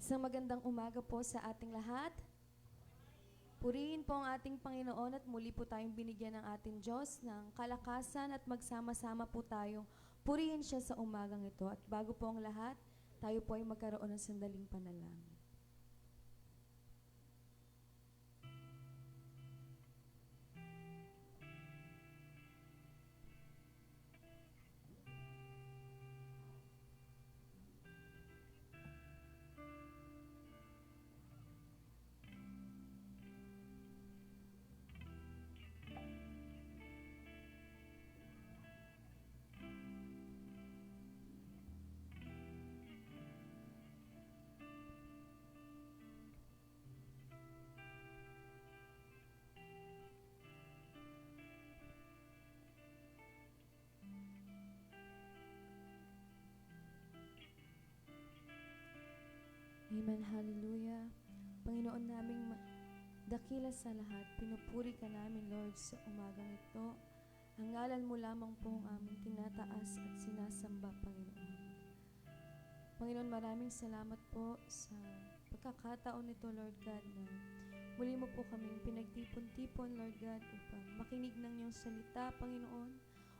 Isang magandang umaga po sa ating lahat. Purihin po ang ating Panginoon at muli po tayong binigyan ng ating Diyos ng kalakasan at magsama-sama po tayong purihin siya sa umagang ito. At bago po ang lahat, tayo po ay magkaroon ng sandaling panalangin. Amen, hallelujah. Panginoon naming dakila sa lahat, pinupuri ka namin, Lord, sa umagang ito. Ang ngalan mo lamang po ang aming tinataas at sinasamba, Panginoon. Panginoon, maraming salamat po sa pagkakataon nito, Lord God, na muli mo po kaming pinagtipon-tipon, Lord God, upang makinig ng iyong salita, Panginoon.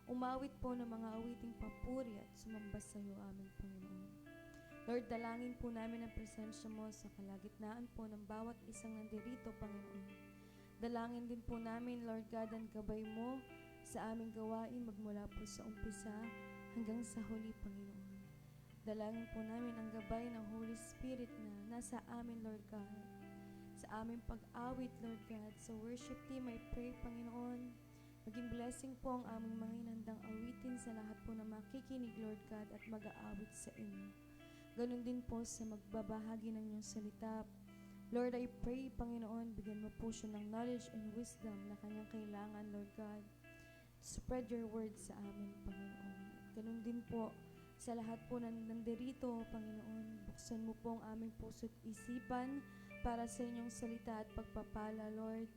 Umawit po ng mga awiting papuri at sumamba sa iyo, aming Panginoon. Lord, dalangin po namin ang presensya mo sa kalagitnaan po ng bawat isang nandirito, Panginoon. Dalangin din po namin, Lord God, ang gabay mo sa aming gawain magmula po sa umpisa hanggang sa huli, Panginoon. Dalangin po namin ang gabay ng Holy Spirit na nasa amin, Lord God. Sa aming pag-awit, Lord God, sa worship team, I pray, Panginoon, maging blessing po ang aming mga inandang awitin sa lahat po na makikinig, Lord God, at mag-aawit sa inyo. Ganon din po sa magbabahagi ng iyong salita. Lord, I pray, Panginoon, bigyan mo po siya ng knowledge and wisdom na kanyang kailangan, Lord God. Spread your word sa amin, Panginoon. At ganon din po sa lahat po na nandirito, Panginoon. Buksan mo po ang aming puso't isipan para sa inyong salita at pagpapala, Lord.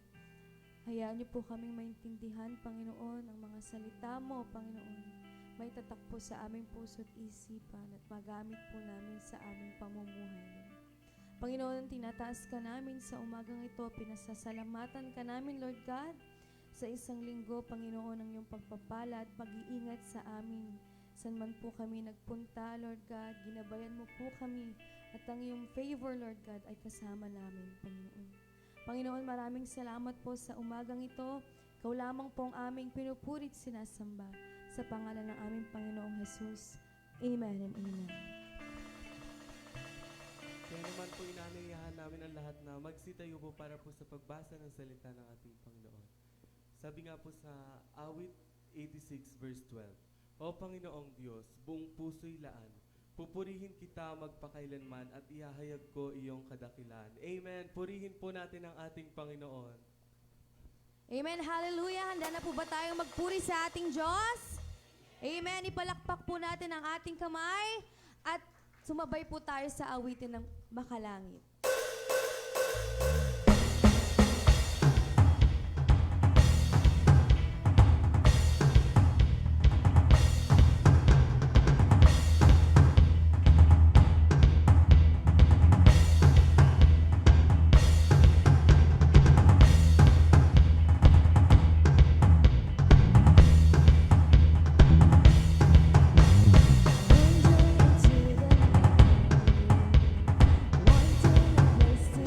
Hayaan niyo po kaming maintindihan, Panginoon, ang mga salita mo, Panginoon. May tatak po sa aming puso't isipan at magamit po namin sa aming pamumuhay. Panginoon, tinataas ka namin sa umagang ito, pinasasalamatan ka namin, Lord God, sa isang linggo, Panginoon, ang iyong pagpapala at pag-iingat sa amin. San man po kami nagpunta, Lord God, ginabayan mo po kami at ang iyong favor, Lord God, ay kasama namin, Panginoon. Panginoon, maraming salamat po sa umagang ito. Ikaw lamang po ang aming pinupurit sinasamba. Sa pangalan ng aming Panginoong Jesus. Amen and amen. Kaya naman po inanayahan namin ang lahat na magsitayo po para po sa pagbasa ng salita ng ating Panginoon. Sabi nga po sa awit 86 verse 12, O Panginoong Diyos, buong puso'y laan, pupurihin kita magpakailanman at ihahayag ko iyong kadakilaan. Amen. Purihin po natin ang ating Panginoon. Amen. Hallelujah. Handa na po ba tayong magpuri sa ating Diyos? Amen. Ipalakpak po natin ang ating kamay at sumabay po tayo sa awitin ng Makalangit. Into the night, wanting a place to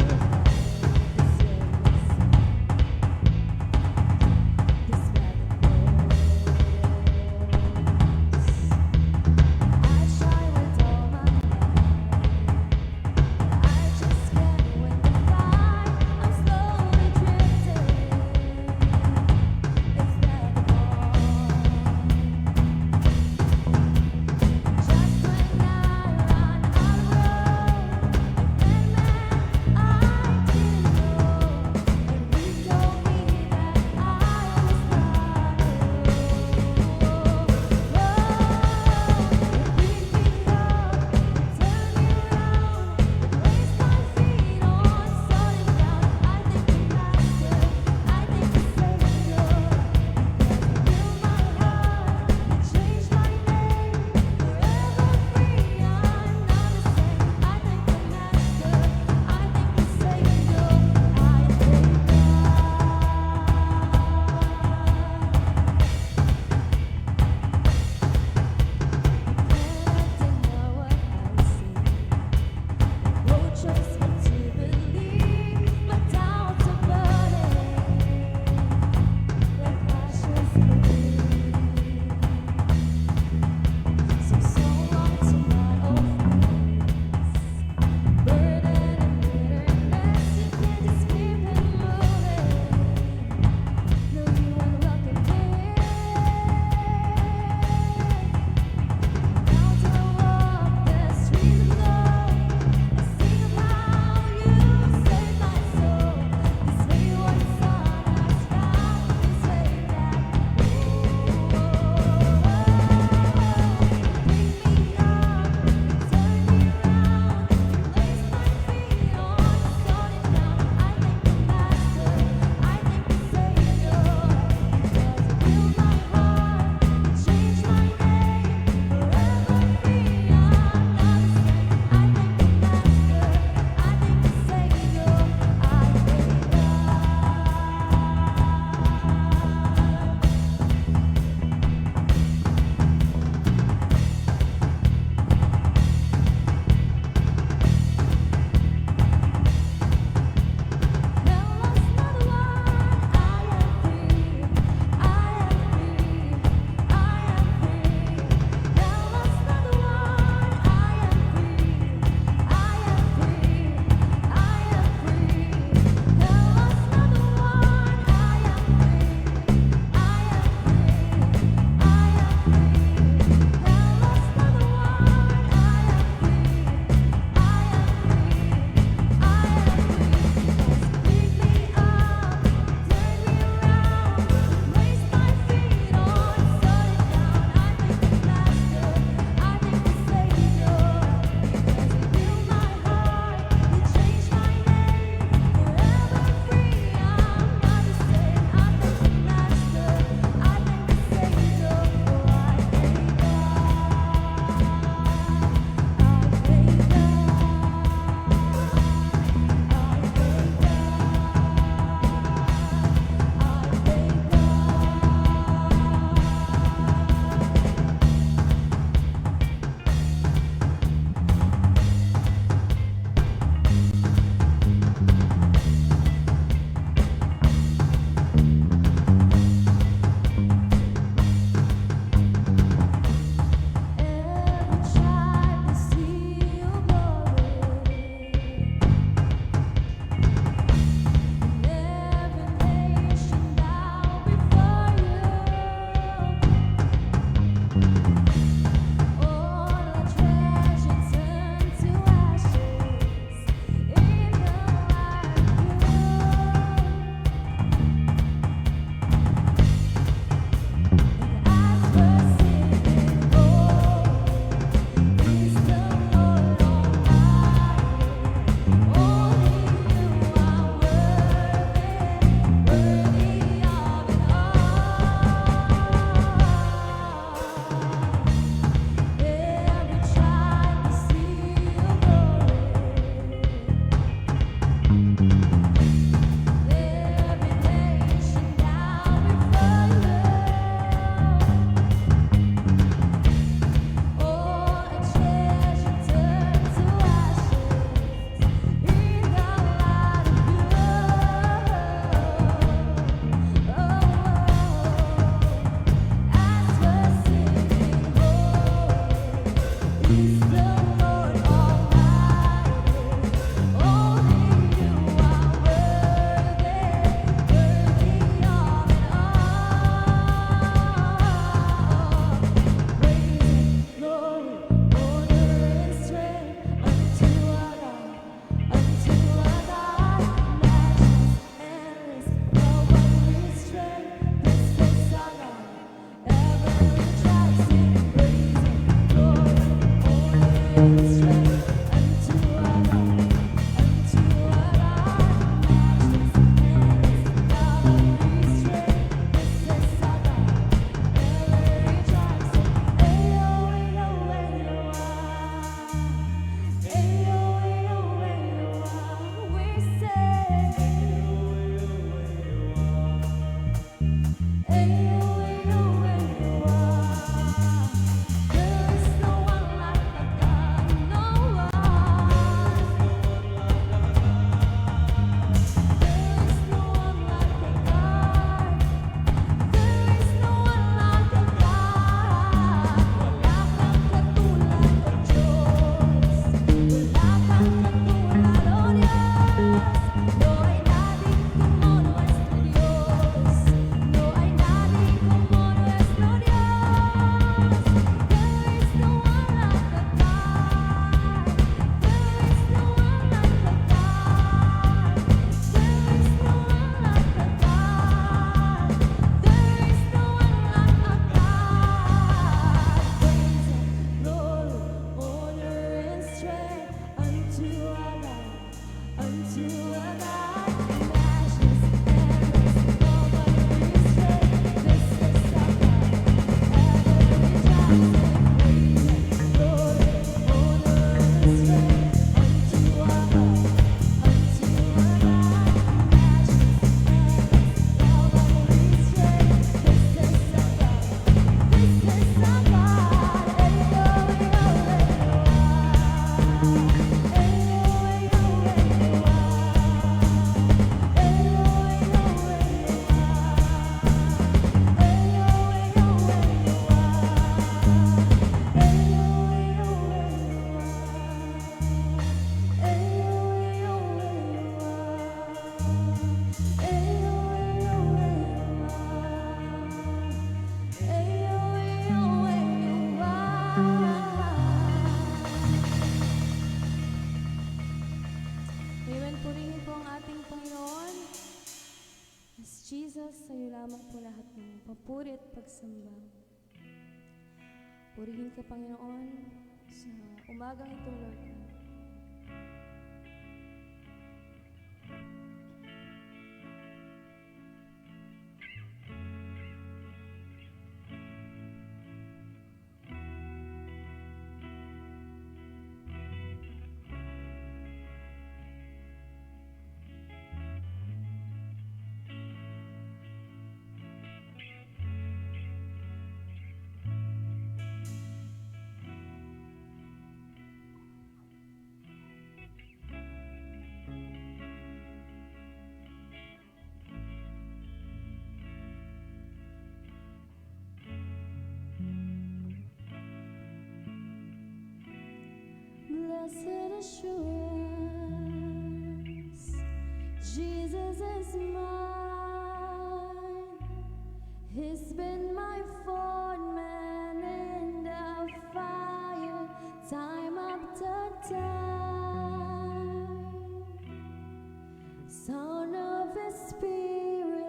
Amen. Purihin po ang ating Panginoon. As Jesus, sa'yo lamang po lahat ng papuri at pagsamba. Purihin ka, Panginoon, sa umagang ito, Lord God. Blessed assurance, Jesus is mine. He's been my foreman in the fire, time after time. Sound of His Spirit,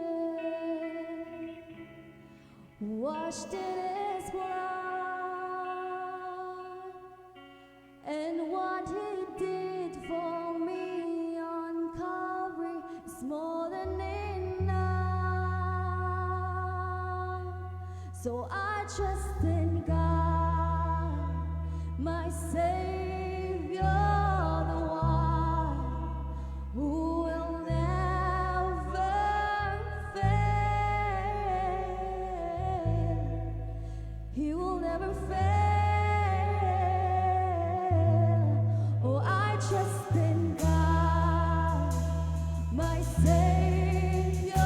washed in His blood. And what He did for me on Calvary is more than enough. So I trust in God, my Savior, the one who will never fail. He will never fail. Oh, I trust in God, my Savior,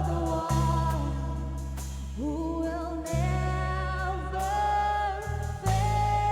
the one who will never fail.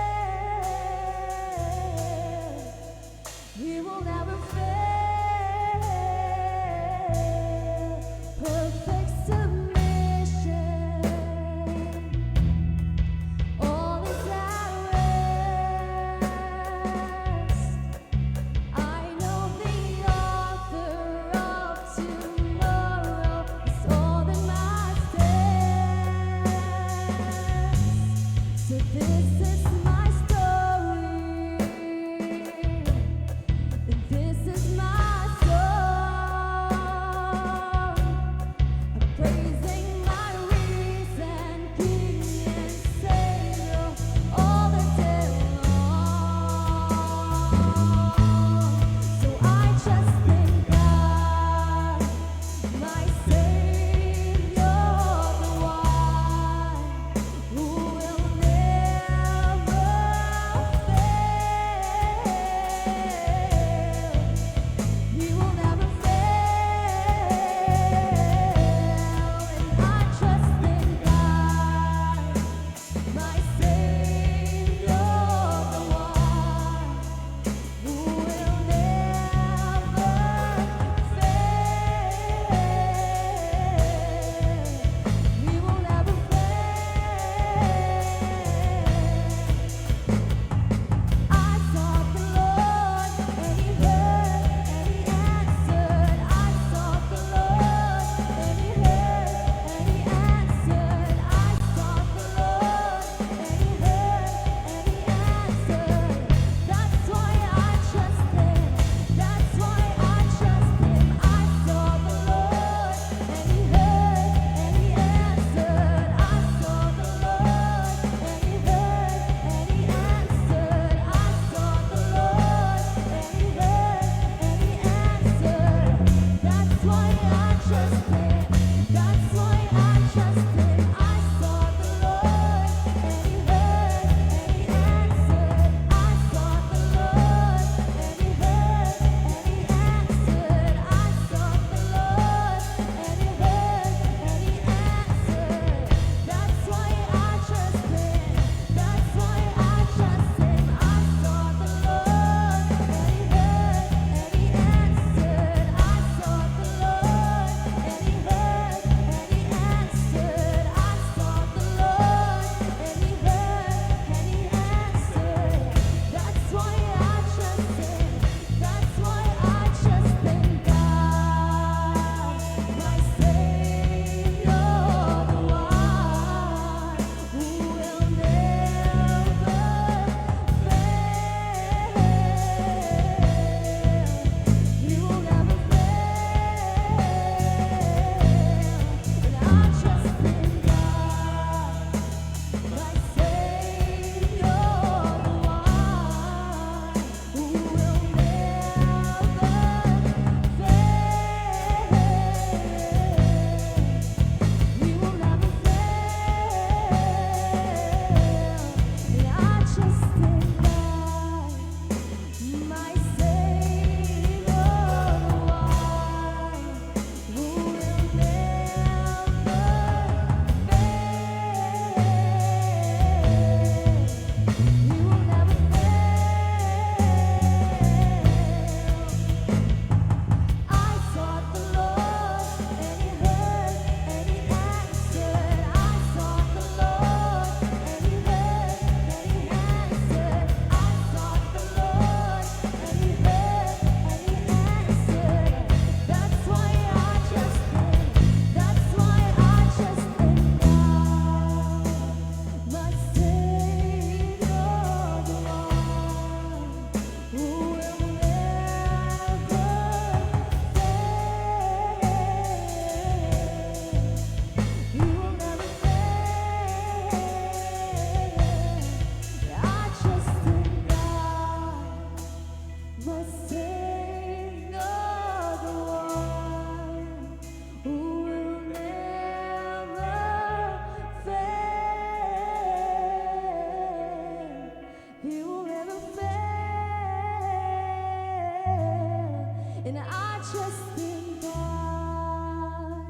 trust in God,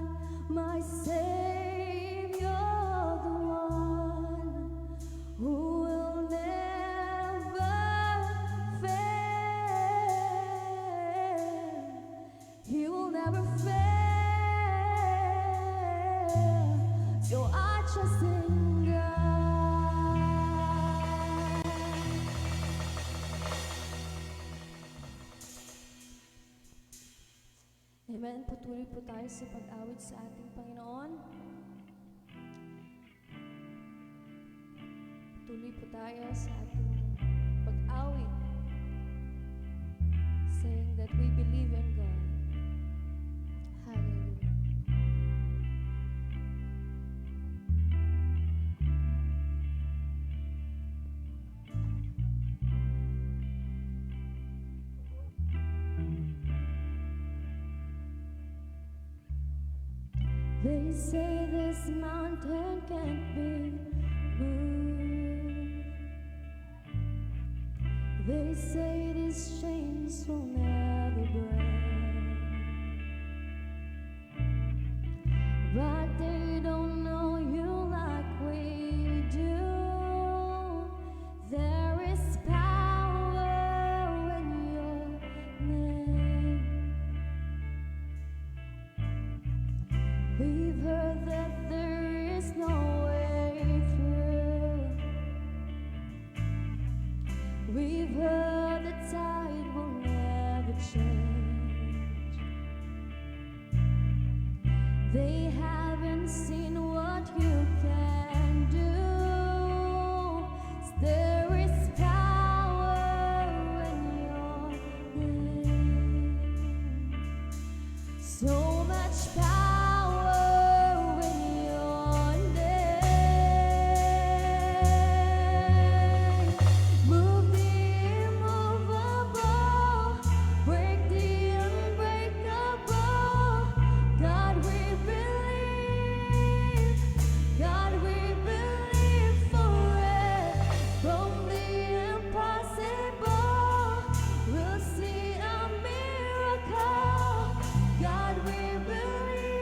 my Savior, the one who will never fail. He will never fail. So I trust in God. Amen. Patuloy po tayo sa pag-awit sa ating Panginoon. Patuloy po tayo sa ating pag-awit, saying that we believe in God. Hallelujah. They say this mountain can't be moved. They say these chains will never break. But they don't know you like we do. There is power in your name. We've heard that there is no way through. We've heard the tide will never change. They haven't seen what you can do. There is power in your name. So much power. We'll see a miracle. God, we believe.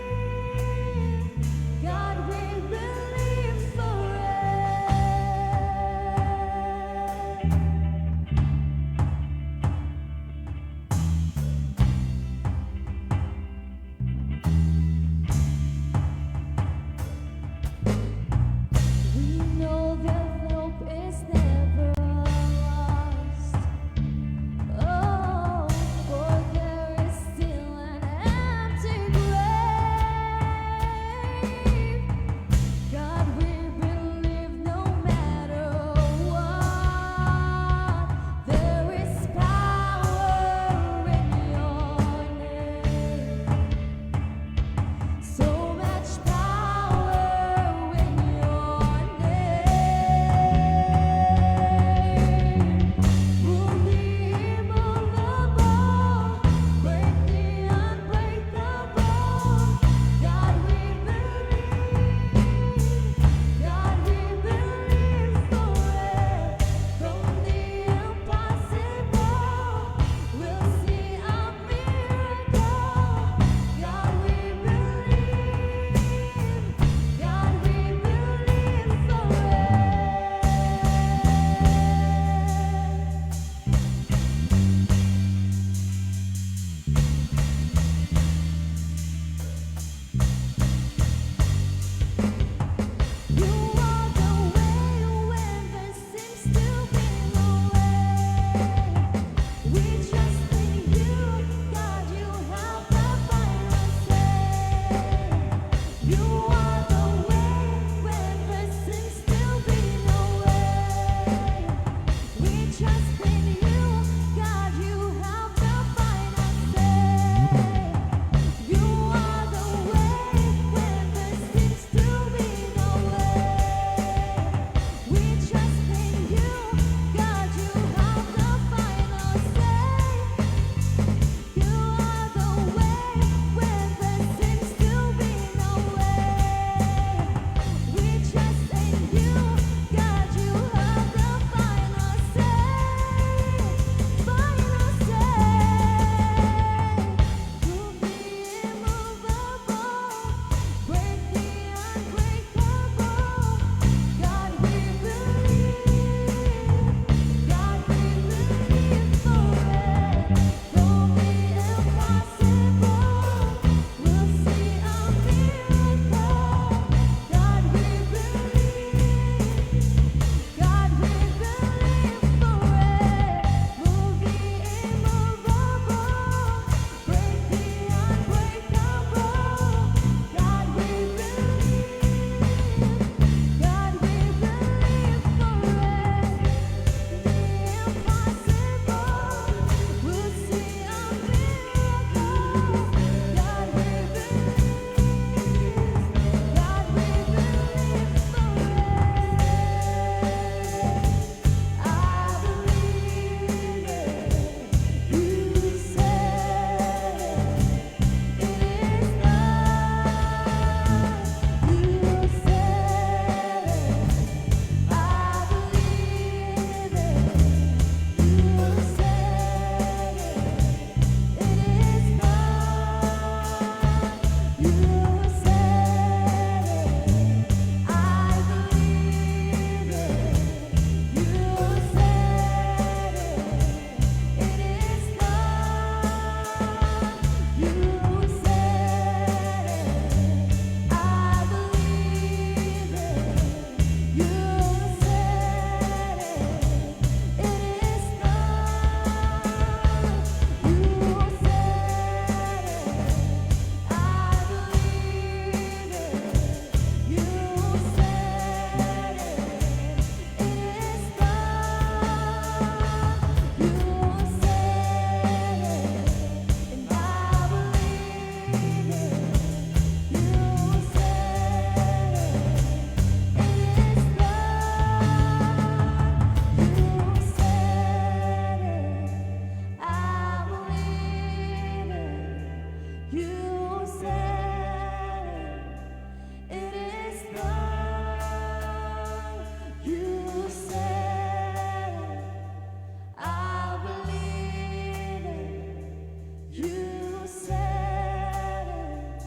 said it,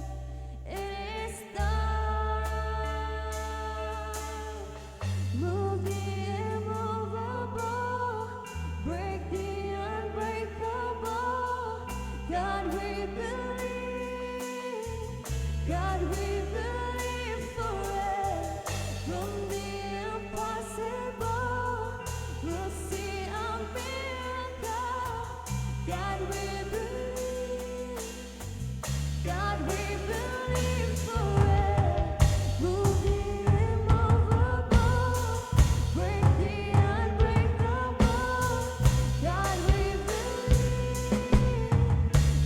it is done. Move the immovable, break the unbreakable. God, we believe. God, we believe for it. From the impossible, we'll see a miracle. God, we believe. God, we believe for it. Move the immovable, break the unbreakable. God, we believe.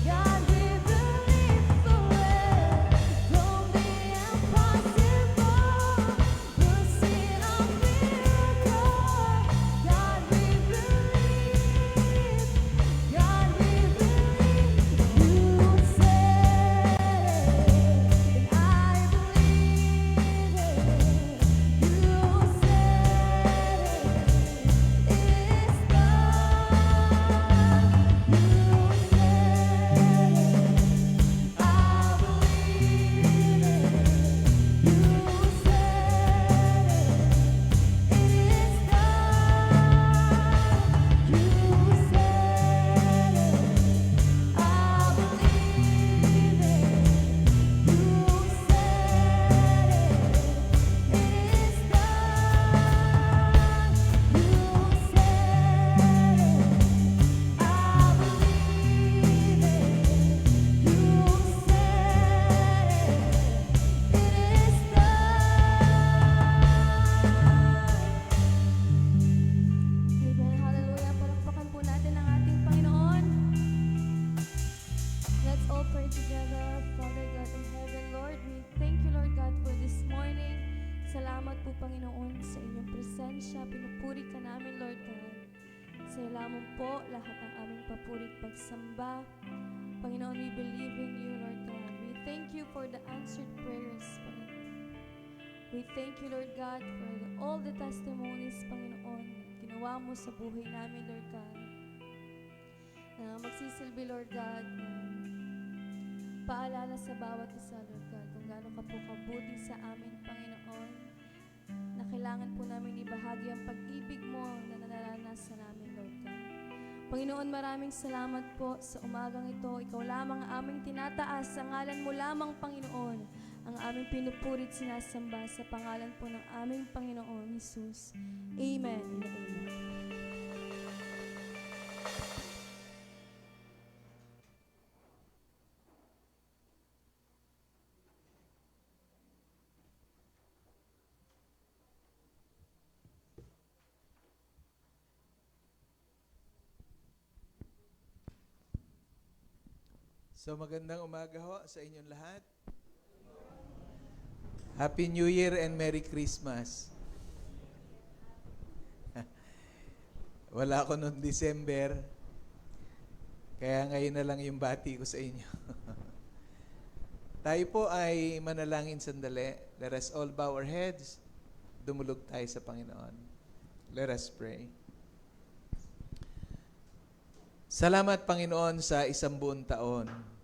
God, we believe for it. From the impossible, we'll see a miracle. God, we believe. God, we believe. You said it, and I believe it. You said it, it's done. You said it, I believe it. You said it, it's done. You said it, I believe it. You said it, it's done. You said it, I believe it. You said it, it is done. Amen. Hallelujah. Palakpakan po natin ang ating Panginoon. Let's all pray together. Father God in heaven, Lord, we thank you, Lord God, for this morning. Salamat po, Panginoon, sa inyong presensya. Pinupuri ka namin, Lord God. Sa iyo lamang po lahat ng aming papuri at pagsamba. Panginoon, we believe in you, Lord God. We thank you for the answered prayers, Panginoon. We thank you, Lord God, for all the testimonies, Panginoon, na ginawa mo sa buhay namin, Lord God. Na magsisilbi, Lord God, na paalala sa bawat isa, Lord God, kung gaano ka po kabuti sa amin, Panginoon, na kailangan po namin ibahagi ang pag-ibig mo na naranasan namin, Lord God. Panginoon, maraming salamat po sa umagang ito. Ikaw lamang ang aming tinataas. Sa ngalan mo lamang, Panginoon, ang aming pinupurit sinasamba sa pangalan po ng aming Panginoon, Jesus. Amen and amen. So magandang umaga ho sa inyong lahat. Happy New Year and Merry Christmas. Wala ako noong December, kaya ngayon na lang yung bati ko sa inyo. Tayo po ay manalangin sandali. Let us all bow our heads. Dumulog tayo sa Panginoon. Let us pray. Salamat, Panginoon, sa isang buong taon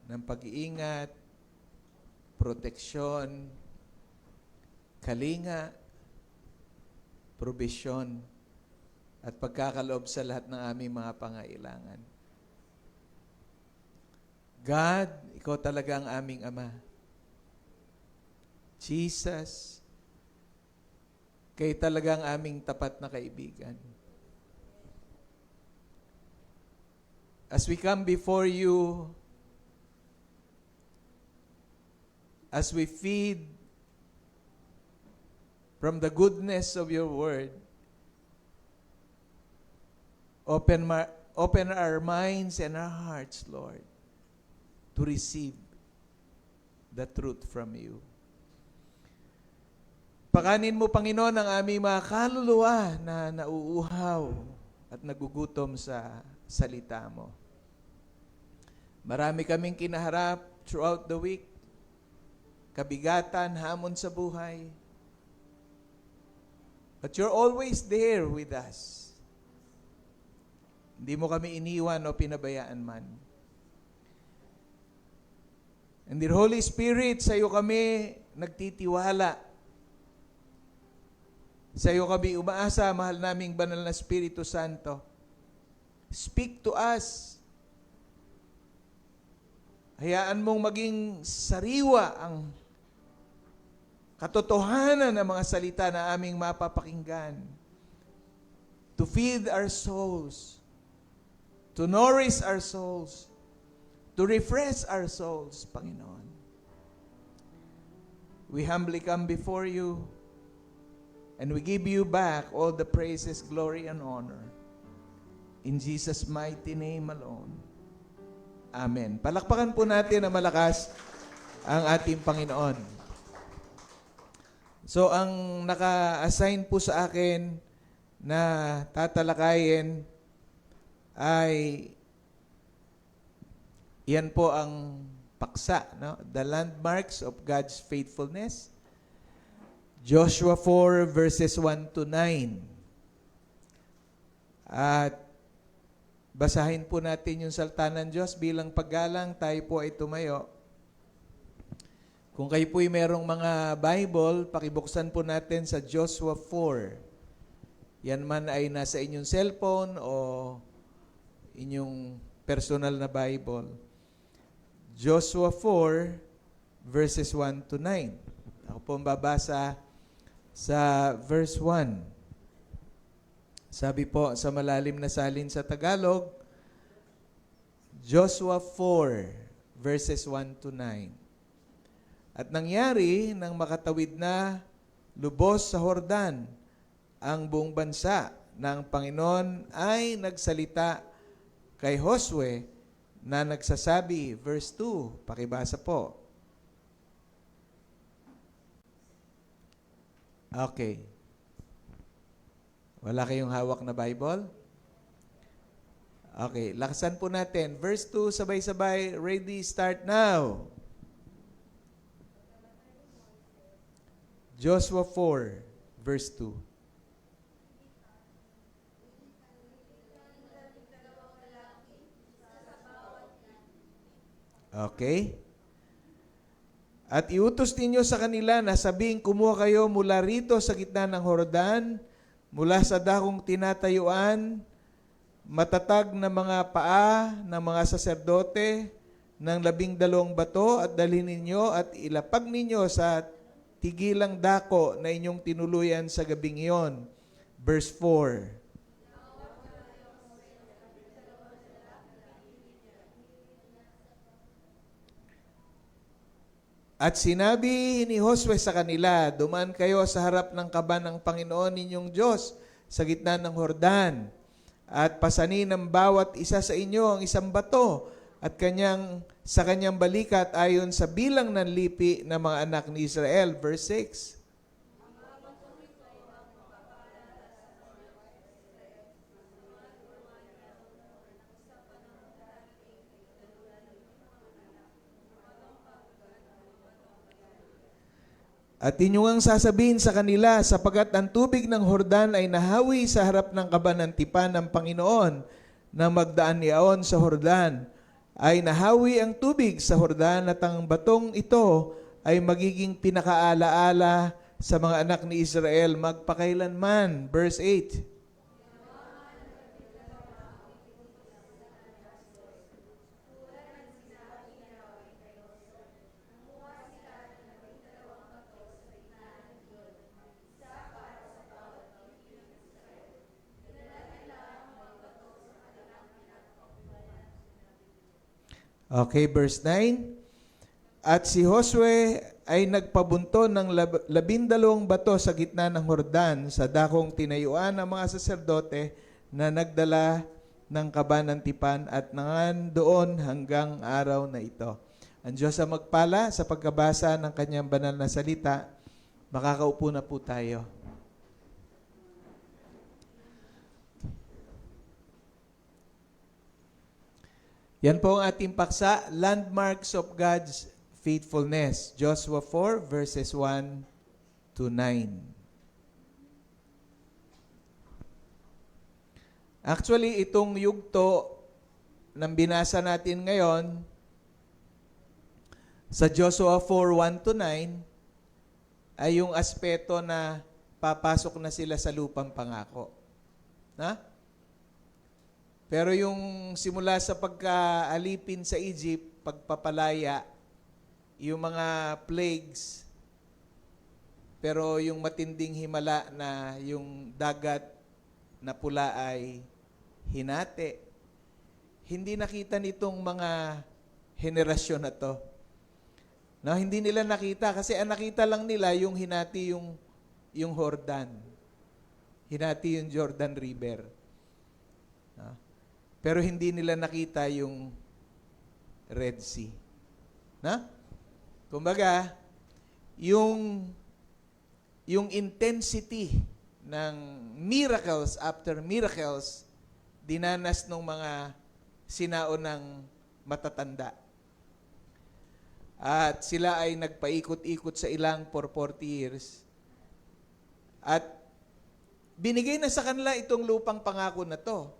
ng pag-iingat, proteksyon, kalinga, probisyon, at pagkakaloob sa lahat ng aming mga pangailangan. God, Ikaw talaga ang aming Ama. Jesus, Kayo talaga ang aming tapat na kaibigan. As we come before you, as we feed from the goodness of your word, open our minds and our hearts, Lord, to receive the truth from you. Pakanin mo, Panginoon, ang aming mga kaluluwa na nauuhaw at nagugutom sa salita mo. Marami kaming kinaharap throughout the week. Kabigatan, hamon sa buhay. But you're always there with us. Hindi mo kami iniwan o pinabayaan man. And dear Holy Spirit, sa iyo kami nagtitiwala. Sa iyo kami umaasa, mahal naming banal na Espiritu Santo. Speak to us. Hayaan mong maging sariwa ang katotohanan ng mga salita na aming mapapakinggan. To feed our souls. To nourish our souls. To refresh our souls, Panginoon. We humbly come before you and we give you back all the praises, glory, and honor. In Jesus' mighty name alone. Amen. Palakpakan po natin na malakas ang ating Panginoon. So, ang naka-assign po sa akin na tatalakayin ay yan po ang paksa, no? The landmarks of God's faithfulness. Joshua 4 verses 1 to 9. At basahin po natin yung salita ng Diyos bilang paggalang, tayo po ay tumayo. Kung kayo po'y merong mga Bible, pakibuksan po natin sa Joshua 4. Yan man ay nasa inyong cellphone o inyong personal na Bible. Joshua 4 verses 1 to 9. Ako po ang babasa sa verse 1. Sabi po sa malalim na salin sa Tagalog, Joshua 4 verses 1 to 9. At nangyari nang makatawid na lubos sa Hordan ang buong bansa ng Panginoon ay nagsalita kay Josue na nagsasabi, verse 2, pakibasa po. Okay. Wala kayong hawak na Bible? Okay, lakasan po natin. Verse 2, sabay-sabay, ready, start now. Joshua 4, verse 2. Okay? At iutos ninyo sa kanila na sabing kumuha kayo mula rito sa gitna ng Hordan, mula sa dakong tinatayuan, matatag na mga paa ng mga saserdote ng 12 bato at dalhin ninyo at ilapag ninyo sa tigilang dako na inyong tinuluyan sa gabing iyon. Verse 4. At sinabi ni Josue sa kanila, dumaan kayo sa harap ng kaban ng Panginoon ninyong Diyos sa gitna ng Hordan at pasanin ng bawat isa sa inyo ang isang bato at sa kanyang balikat ayon sa bilang ng lipi ng mga anak ni Israel. Verse 6. At inyong sasabihin sa kanila, sapagat ang tubig ng Hordan ay nahawi sa harap ng kaban ng tipan ng Panginoon na magdaan niyaon sa Hordan, ay nahawi ang tubig sa Hordan at ang batong ito ay magiging pinakaalaala sa mga anak ni Israel magpakailanman. Verse 8. Okay, verse 9. At si Josue ay nagpabunto ng 12 bato sa gitna ng Hordan sa dakong tinayuan ng mga saserdote na nagdala ng kaban ng tipan at nangan doon hanggang araw na ito. Ang Diyos ang magpala sa pagkabasa ng kanyang banal na salita. Makakaupo na po tayo. Yan po ang ating paksa, Landmarks of God's Faithfulness. Joshua 4 verses 1 to 9. Actually, itong yugto ng binasa natin ngayon Sa Joshua 4:1-9 ay yung aspeto na papasok na sila sa lupang pangako. Na? Pero yung simula sa pagkaalipin sa Egypt, pagpapalaya, yung mga plagues, pero yung matinding himala na yung dagat na pula ay hinati. Hindi nakita nitong mga henerasyon na to. No, hindi nila nakita kasi ang nakita lang nila yung hinati yung Jordan. Hinati yung Jordan River. No? Pero hindi nila nakita yung Red Sea. Na? Kumbaga, yung intensity ng miracles after miracles dinanas ng mga sinaunang matatanda. At sila ay nagpaikot-ikot sa ilang for 40 years. At binigay na sa kanila itong lupang pangako na to.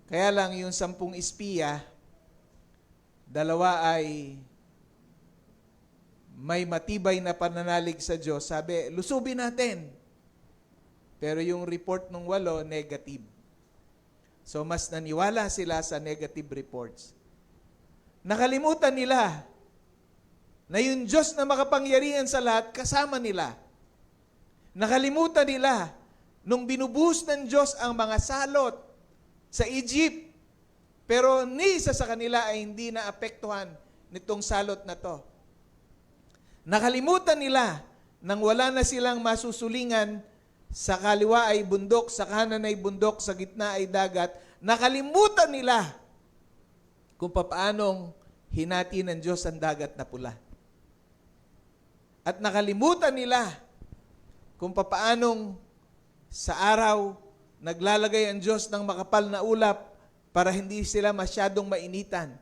Kaya lang yung 10 espiya, 2 ay may matibay na pananalig sa Diyos. Sabi, lusubin natin. Pero yung report ng 8, negative. So mas naniwala sila sa negative reports. Nakalimutan nila na yung Diyos na makapangyarihan sa lahat, kasama nila. Nakalimutan nila nung binubuhos ng Diyos ang mga salot sa Egypt. Pero ni isa sa kanila ay hindi naapektuhan nitong salot na to. Nakalimutan nila nang wala na silang masusulingan, sa kaliwa ay bundok, sa kanan ay bundok, sa gitna ay dagat. Nakalimutan nila kung paanong hinati ng Diyos ang dagat na pula. At nakalimutan nila kung paanong sa araw naglalagay ang Diyos ng makapal na ulap para hindi sila masyadong mainitan.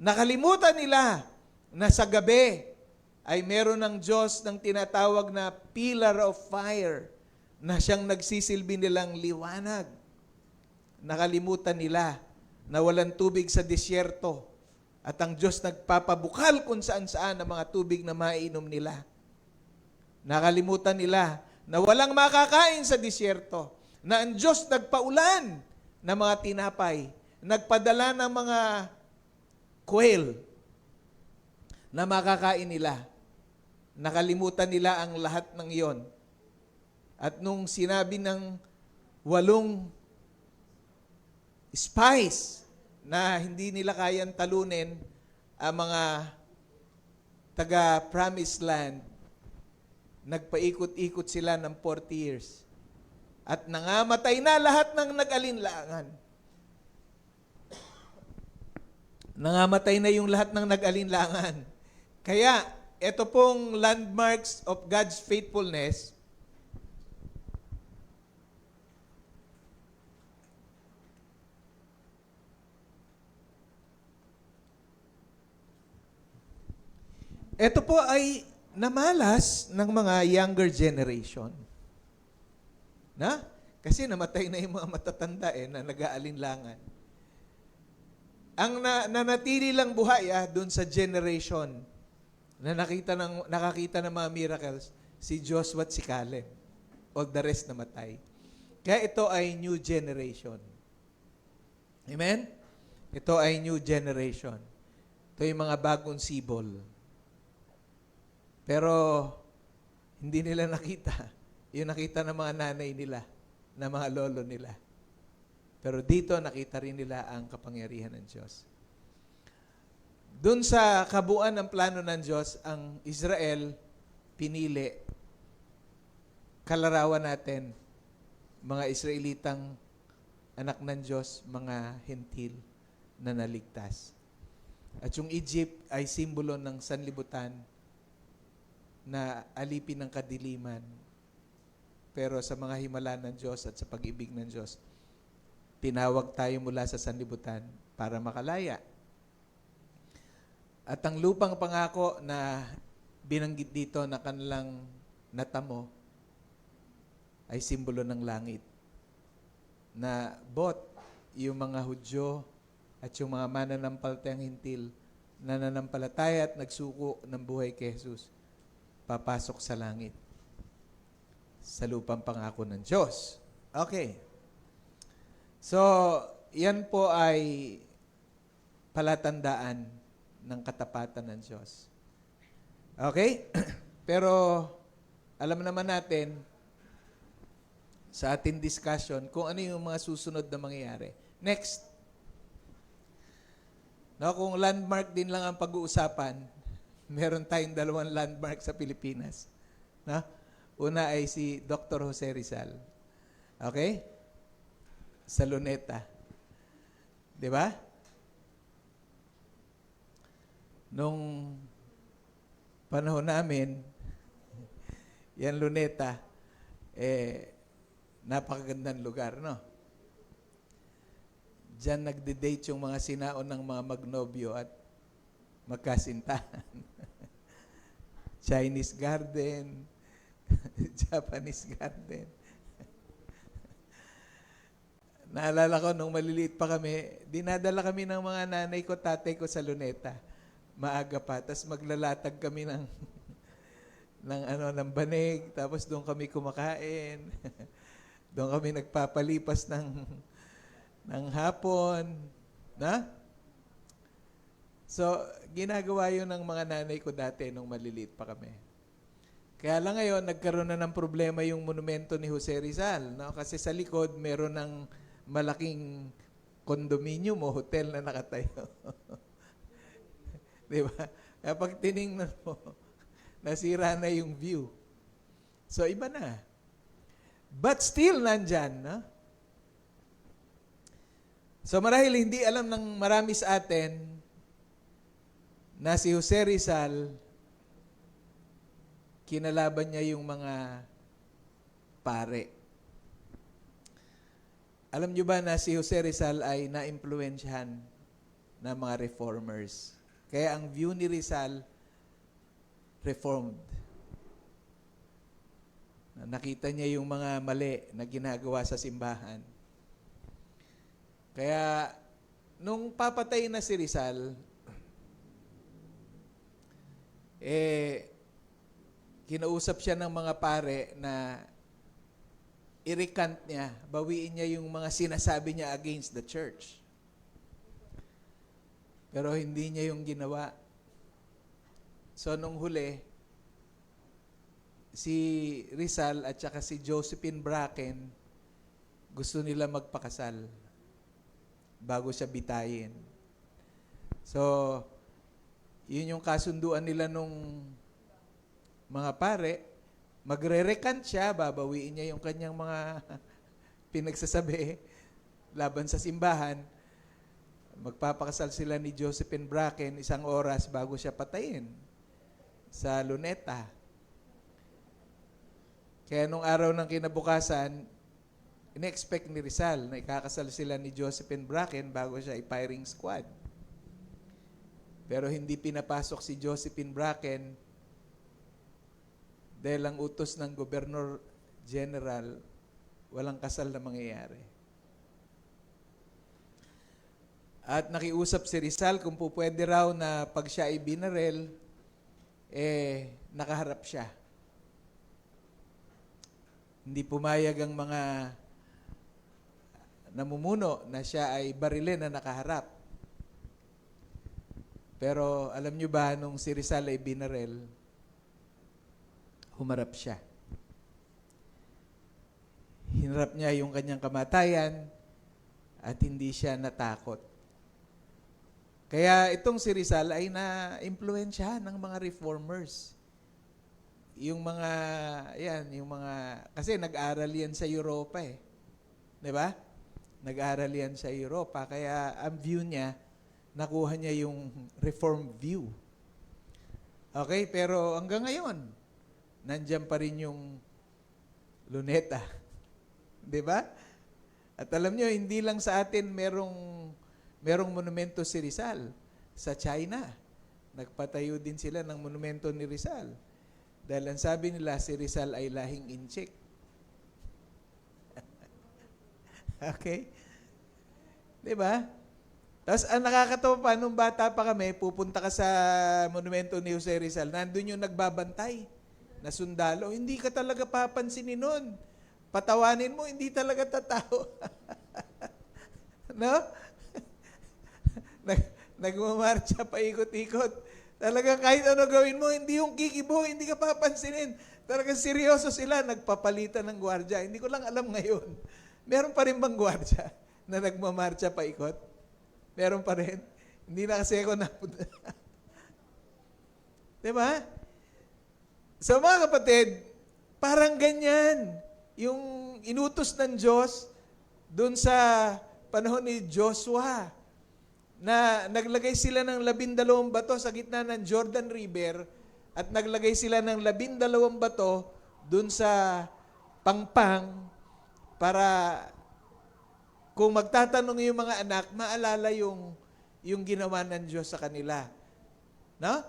Nakalimutan nila na sa gabi ay meron ng Diyos ng tinatawag na pillar of fire na siyang nagsisilbi nilang liwanag. Nakalimutan nila na walang tubig sa disyerto at ang Diyos nagpapabukal kung saan-saan ang mga tubig na maiinom nila. Nakalimutan nila na walang makakain sa disyerto, na ang Diyos nagpaulan ng mga tinapay, nagpadala ng mga quail na makakain nila. Nakalimutan nila ang lahat ng iyon. At nung sinabi ng 8 spies na hindi nila kayang talunin ang mga taga-promised land, nagpaikot-ikot sila ng 40 years. At nangamatay na lahat ng nag-alinlangan. Nangamatay na yung lahat ng nag-alinlangan. Kaya, ito pong landmarks of God's faithfulness. Ito po ay namalas ng mga younger generation. Na? Kasi namatay na yung mga matatanda na nag-aalinlangan. Ang nanatili lang buhay doon sa generation na nakakita ng mga miracles, si Joshua at si Caleb. All the rest namatay. Kaya ito ay new generation. Amen? Ito ay new generation. Ito yung mga bagong sibol. Pero, hindi nila nakita. Yung nakita ng mga nanay nila, ng mga lolo nila. Pero dito, nakita rin nila ang kapangyarihan ng Diyos. Doon sa kabuuan ng plano ng Diyos, ang Israel pinili. Kalarawan natin, mga Israelitang anak ng Diyos, mga hentil na naligtas. At yung Egypt ay simbolo ng sanlibutan na alipin ng kadiliman. Pero sa mga himala ng Diyos at sa pag-ibig ng Diyos, tinawag tayo mula sa sanlibutan para makalaya. At ang lupang pangako na binanggit dito na kanilang natamo ay simbolo ng langit. Na both yung mga Hudyo at yung mga mananampalatayang hintil nananampalataya at nagsuko ng buhay kay Jesus, papasok sa langit, sa lupang pangako ng Diyos. Okay. So, yan po ay palatandaan ng katapatan ng Diyos. Okay? Pero, alam naman natin, sa ating discussion, kung ano yung mga susunod na mangyayari. Next. No, kung landmark din lang ang pag-uusapan, meron tayong 2 landmark sa Pilipinas. No? Una ay si Dr. Jose Rizal. Okay? Sa Luneta. 'Di ba? Nung panahon namin, yan Luneta, napakagandang lugar, no? Diyan nagde-date yung mga sinaon ng mga magnobyo at magkasintahan. Chinese garden, Japanese garden. Naalala ko, nung maliliit pa kami, dinadala kami ng mga nanay ko, tatay ko sa Luneta. Maaga pa. Tapos maglalatag kami ng banig. Tapos doon kami kumakain. Doon kami nagpapalipas ng hapon. Na? So, ginagawa yun ng mga nanay ko dati nung maliliit pa kami. Kaya lang ngayon, nagkaroon na ng problema yung monumento ni Jose Rizal. No? Kasi sa likod, meron ng malaking condominium o hotel na nakatayo. Di ba? Kaya pag tinignan mo, nasira na yung view. So, iba na. But still, nandyan. No? So, marahil hindi alam ng marami sa atin na si Jose Rizal, kinalaban niya yung mga pare. Alam niyo ba na si Jose Rizal ay na-impluensyahan ng mga reformers? Kaya ang view ni Rizal, reformed. Nakita niya yung mga mali na ginagawa sa simbahan. Kaya, nung papatay na si Rizal, kinausap siya ng mga pare na i-recant niya, bawiin niya yung mga sinasabi niya against the church. Pero hindi niya yung ginawa. So, nung huli, si Rizal at saka si Josephine Bracken, gusto nila magpakasal bago siya bitayin. So, yun yung kasunduan nila nung mga pare, magre-recant siya, babawiin niya yung kanyang mga pinagsasabi laban sa simbahan. Magpapakasal sila ni Josephine Bracken 1 oras bago siya patayin sa Luneta. Kaya nung araw ng kinabukasan, in-expect ni Rizal na ikakasal sila ni Josephine Bracken bago siya i-firing squad. Pero hindi pinapasok si Josephine Bracken dahil ang utos ng Gobernador General, walang kasal na mangyayari. At nakiusap si Rizal kung po pwede raw na pag siya ay binarel, nakaharap siya. Hindi pumayag ang mga namumuno na siya ay barilin na nakaharap. Pero alam nyo ba, nung si Rizal ay binarel, humarap siya. Hinarap niya yung kanyang kamatayan at hindi siya natakot. Kaya itong si Rizal ay na-impluensyahan ng mga reformers. Yung mga, kasi nag-aral yan sa Europa eh. Di ba? Nag-aral yan sa Europa. Kaya ang view niya, nakuha niya yung reform view. Okay? Pero hanggang ngayon, nandiyan pa rin yung Luneta. Di ba? At alam nyo, hindi lang sa atin merong monumento si Rizal. Sa China, nagpatayo din sila ng monumento ni Rizal. Dahil ang sabi nila, si Rizal ay lahing Inchik. Okay? Di ba? Tapos ang nakakatawa pa, nung bata pa kami, pupunta ka sa monumento ni Jose Rizal, nandun yung nagbabantay na sundalo. Hindi ka talaga papansinin nun. Patawanin mo, hindi talaga tatao. No? Nagmamarcha pa ikot-ikot. Talaga kahit ano gawin mo, hindi yung kikibo, hindi ka papansinin. Talagang seryoso sila, nagpapalitan ng gwardya. Hindi ko lang alam ngayon. Meron pa rin bang gwardya na nagmamarcha pa ikot? Meron pa rin. Hindi na kasi ako napunta. Diba? So mga kapatid, parang ganyan. Yung inutos ng Diyos doon sa panahon ni Joshua na naglagay sila ng 12 bato sa gitna ng Jordan River at naglagay sila ng 12 bato doon sa pangpang para kung magtatanong yung mga anak, maalala yung ginawa ng Diyos sa kanila. No?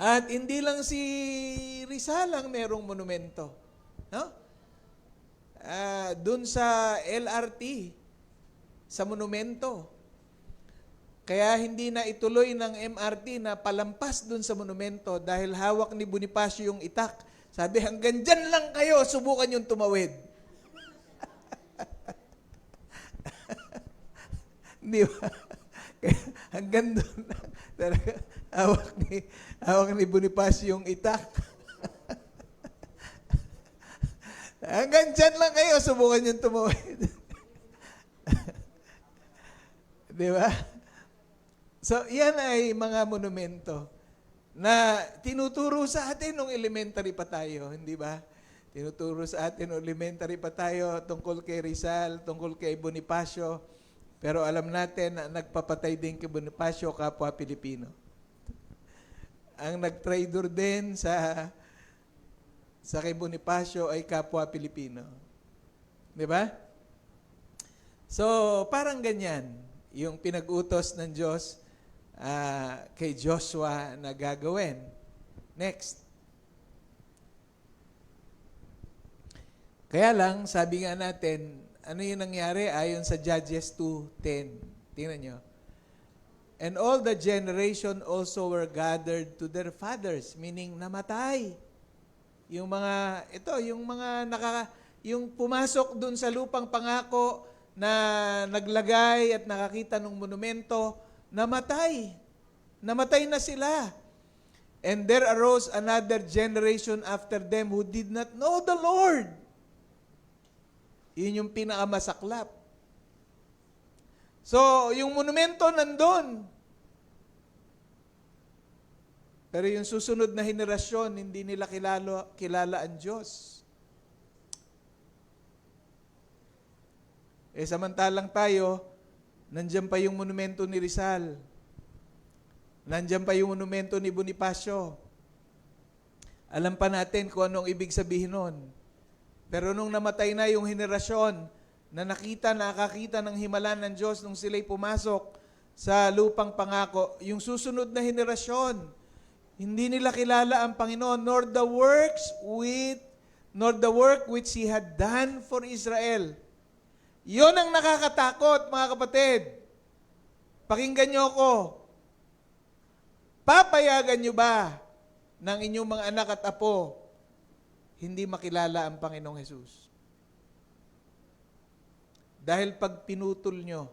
At hindi lang si Rizal ang merong monumento. No? Doon sa LRT, sa monumento. Kaya hindi na ituloy ng MRT na palampas doon sa monumento dahil hawak ni Bonifacio yung itak. Sabi, hanggang dyan lang kayo, subukan yung tumawid. Di ba? Hanggang doon lang. Talaga, hawak ni Bonifacio yung itak. Hanggang dyan lang kayo, subukan yung tumawid. Di ba? So, yan ay mga monumento na tinuturo sa atin nung elementary pa tayo, hindi ba? Tinuturo sa atin nung elementary pa tayo tungkol kay Rizal, tungkol kay Bonifacio. Pero alam natin na nagpapatay din kay Bonifacio, kapwa Pilipino. Ang nag-traitor din sa kay Bonifacio ay kapwa Pilipino. Di ba? So, parang ganyan yung pinag-utos ng Diyos kay Joshua na gagawin. Next. Kaya lang, sabi nga natin, ano yung nangyari ayon sa Judges 2:10? Tingnan nyo. And all the generation also were gathered to their fathers, meaning namatay. Yung mga, yung pumasok dun sa lupang pangako na naglagay at nakakita ng monumento, namatay. Namatay na sila. And there arose another generation after them who did not know the Lord. Yun yung pinakamasaklap. So, yung monumento nandun. Pero yung susunod na henerasyon, hindi nila kilala ang Diyos. Samantalang tayo, nandyan pa yung monumento ni Rizal. Nandyan pa yung monumento ni Bonifacio. Alam pa natin kung anong ibig sabihin nun. Pero nung namatay na yung henerasyon na nakakita ng himala ng Diyos nung sila'y pumasok sa lupang pangako, yung susunod na henerasyon, hindi nila kilala ang Panginoon, nor the work which He had done for Israel. Yon ang nakakatakot, mga kapatid. Pakinggan niyo ako. Papayagan niyo ba ng inyong mga anak at apo hindi makilala ang Panginoong Hesus? Dahil pag pinutol nyo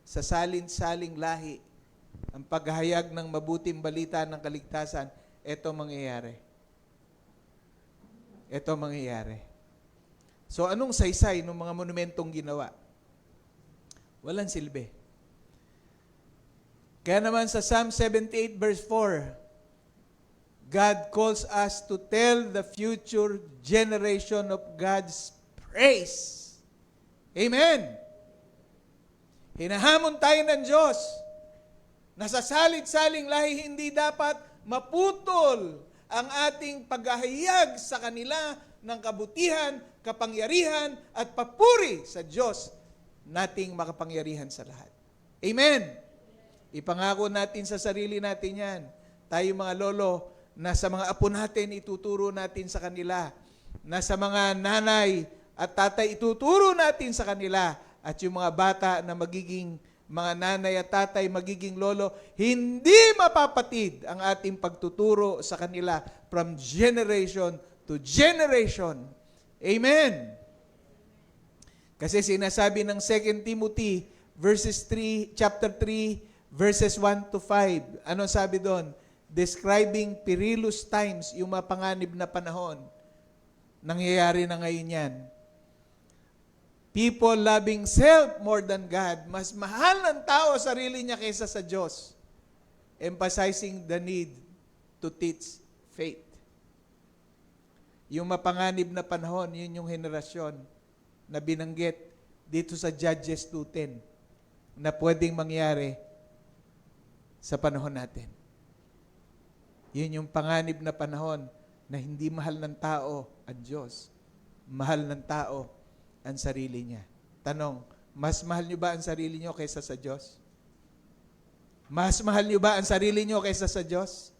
sa salin-saling lahi ang paghahayag ng mabuting balita ng kaligtasan, ito mangyayari. Ito mangyayari. So anong saysay ng mga monumentong ginawa? Walang silbi. Kaya naman sa Psalm 78 verse 4, God calls us to tell the future generation of God's praise. Amen. Hinahamon tayo ng Diyos na sa salit-saling lahi hindi dapat maputol ang ating paghahayag sa kanila ng kabutihan, kapangyarihan at papuri sa Diyos nating makapangyarihan sa lahat. Amen. Ipangako natin sa sarili natin yan. Tayo mga lolo, na sa mga apo natin, ituturo natin sa kanila. Na sa mga nanay at tatay, ituturo natin sa kanila at yung mga bata na magiging mga nanay at tatay, magiging lolo, hindi mapapatid ang ating pagtuturo sa kanila from generation to generation. Amen. Kasi sinasabi ng 2 Timothy chapter 3, verses 1 to 5. Ano sabi doon? Describing perilous times, yung mapanganib na panahon. Nangyayari na ngayon yan. People loving self more than God. Mas mahal ng tao sarili niya kaysa sa Diyos. Emphasizing the need to teach faith. Yung mapanganib na panahon, yun yung henerasyon na binanggit dito sa Judges 2:10 na pwedeng mangyari sa panahon natin. Yun yung panganib na panahon na hindi mahal ng tao ang Diyos. Mahal ng tao ang sarili niya. Tanong, mas mahal niyo ba ang sarili niyo kaysa sa Diyos? Mas mahal niyo ba ang sarili niyo kaysa sa Diyos?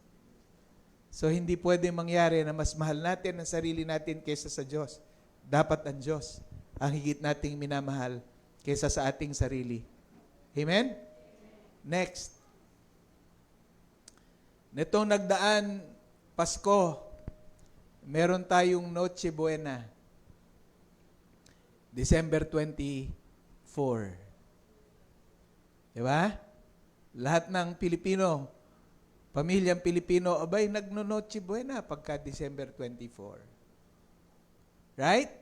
So, hindi pwede mangyari na mas mahal natin ang sarili natin kaysa sa Diyos. Dapat ang Diyos ang higit nating minamahal kaysa sa ating sarili. Amen? Next. Nitong nagdaan, Pasko, meron tayong Noche Buena. December 24. Diba? Lahat ng Pilipino, pamilyang Pilipino, abay, nagno-Noche Buena pagka December 24. Right?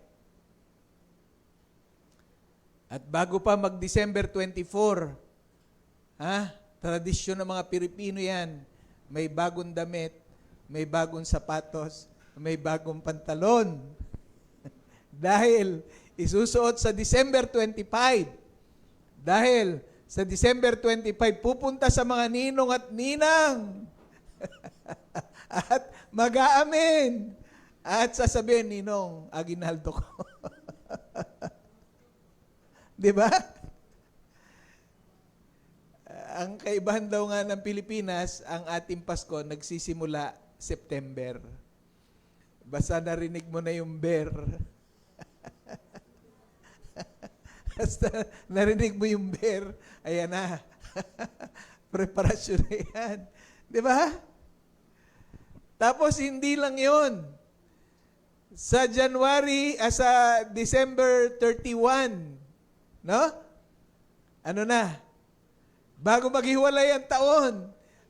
At bago pa mag-December 24, tradisyon ng mga Pilipino yan, may bagong damit, may bagong sapatos, may bagong pantalon. Dahil isusuot sa December 25. Dahil sa December 25, pupunta sa mga ninong at ninang. At mag-aamin. At sasabihin, Ninong, aginaldo ko. Di ba? Ang kaibahan daw nga ng Pilipinas, ang ating Pasko nagsisimula September. Basta narinig mo na yung ber. Basta narinig mo yung ber, ayan na. Preparasyon na yan. Di ba? Tapos hindi lang yon. Sa December 31, no? Ano na? Bago maghiwalay ang taon,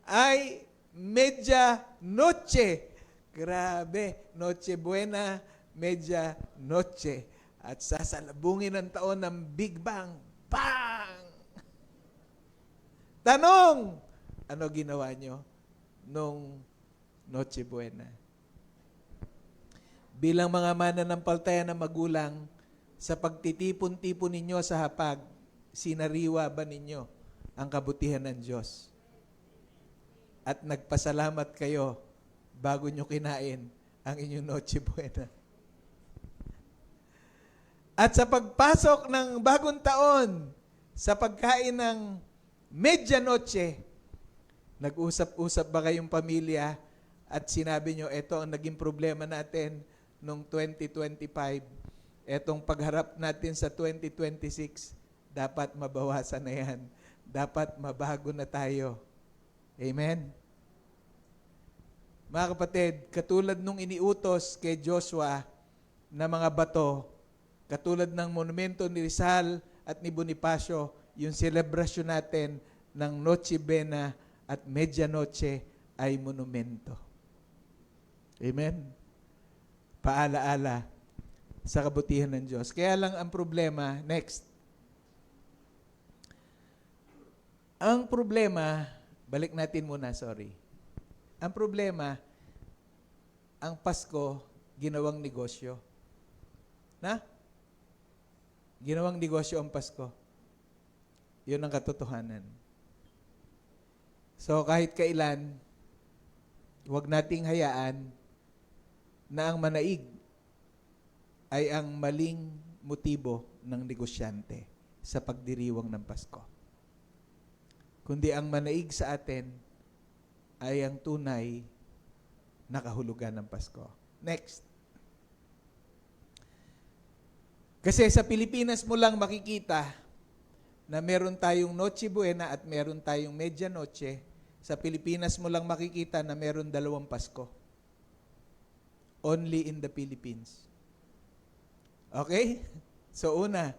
ay Media Noche. Grabe, Noche Buena, Media Noche. At sasalubungin ang taon ng Big Bang. Bang! Tanong, ano ginawa nyo nung Noche Buena? Bilang mga mananampalataya na magulang, sa pagtitipon-tipon ninyo sa hapag, sinariwa ba ninyo ang kabutihan ng Diyos? At nagpasalamat kayo bago nyo kinain ang inyong Noche Buena. At sa pagpasok ng bagong taon, sa pagkain ng Medianoche, nag-usap-usap ba kayong pamilya at sinabi nyo, eto ang naging problema natin noong 2025, etong pagharap natin sa 2026, dapat mabawasan na yan. Dapat mabago na tayo. Amen? Mga kapatid, katulad nung iniutos kay Joshua na mga bato, katulad ng monumento ni Rizal at ni Bonifacio, yung selebrasyon natin ng Noche Buena at Medianoche ay monumento. Amen? Paalaala sa kabutihan ng Diyos. Kaya lang ang problema, next. Ang problema, balik natin muna, sorry. Ang problema, ang Pasko, ginawang negosyo. Na? Ginawang negosyo ang Pasko. Yun ang katotohanan. So kahit kailan, huwag nating hayaan na ang manaig ay ang maling motibo ng negosyante sa pagdiriwang ng Pasko. Kundi ang manaig sa atin ay ang tunay na kahulugan ng Pasko. Next. Kasi sa Pilipinas mo lang makikita na meron tayong Noche Buena at meron tayong Medianoche. Sa Pilipinas mo lang makikita na meron 2 Pasko. Only in the Philippines. Okay? So una,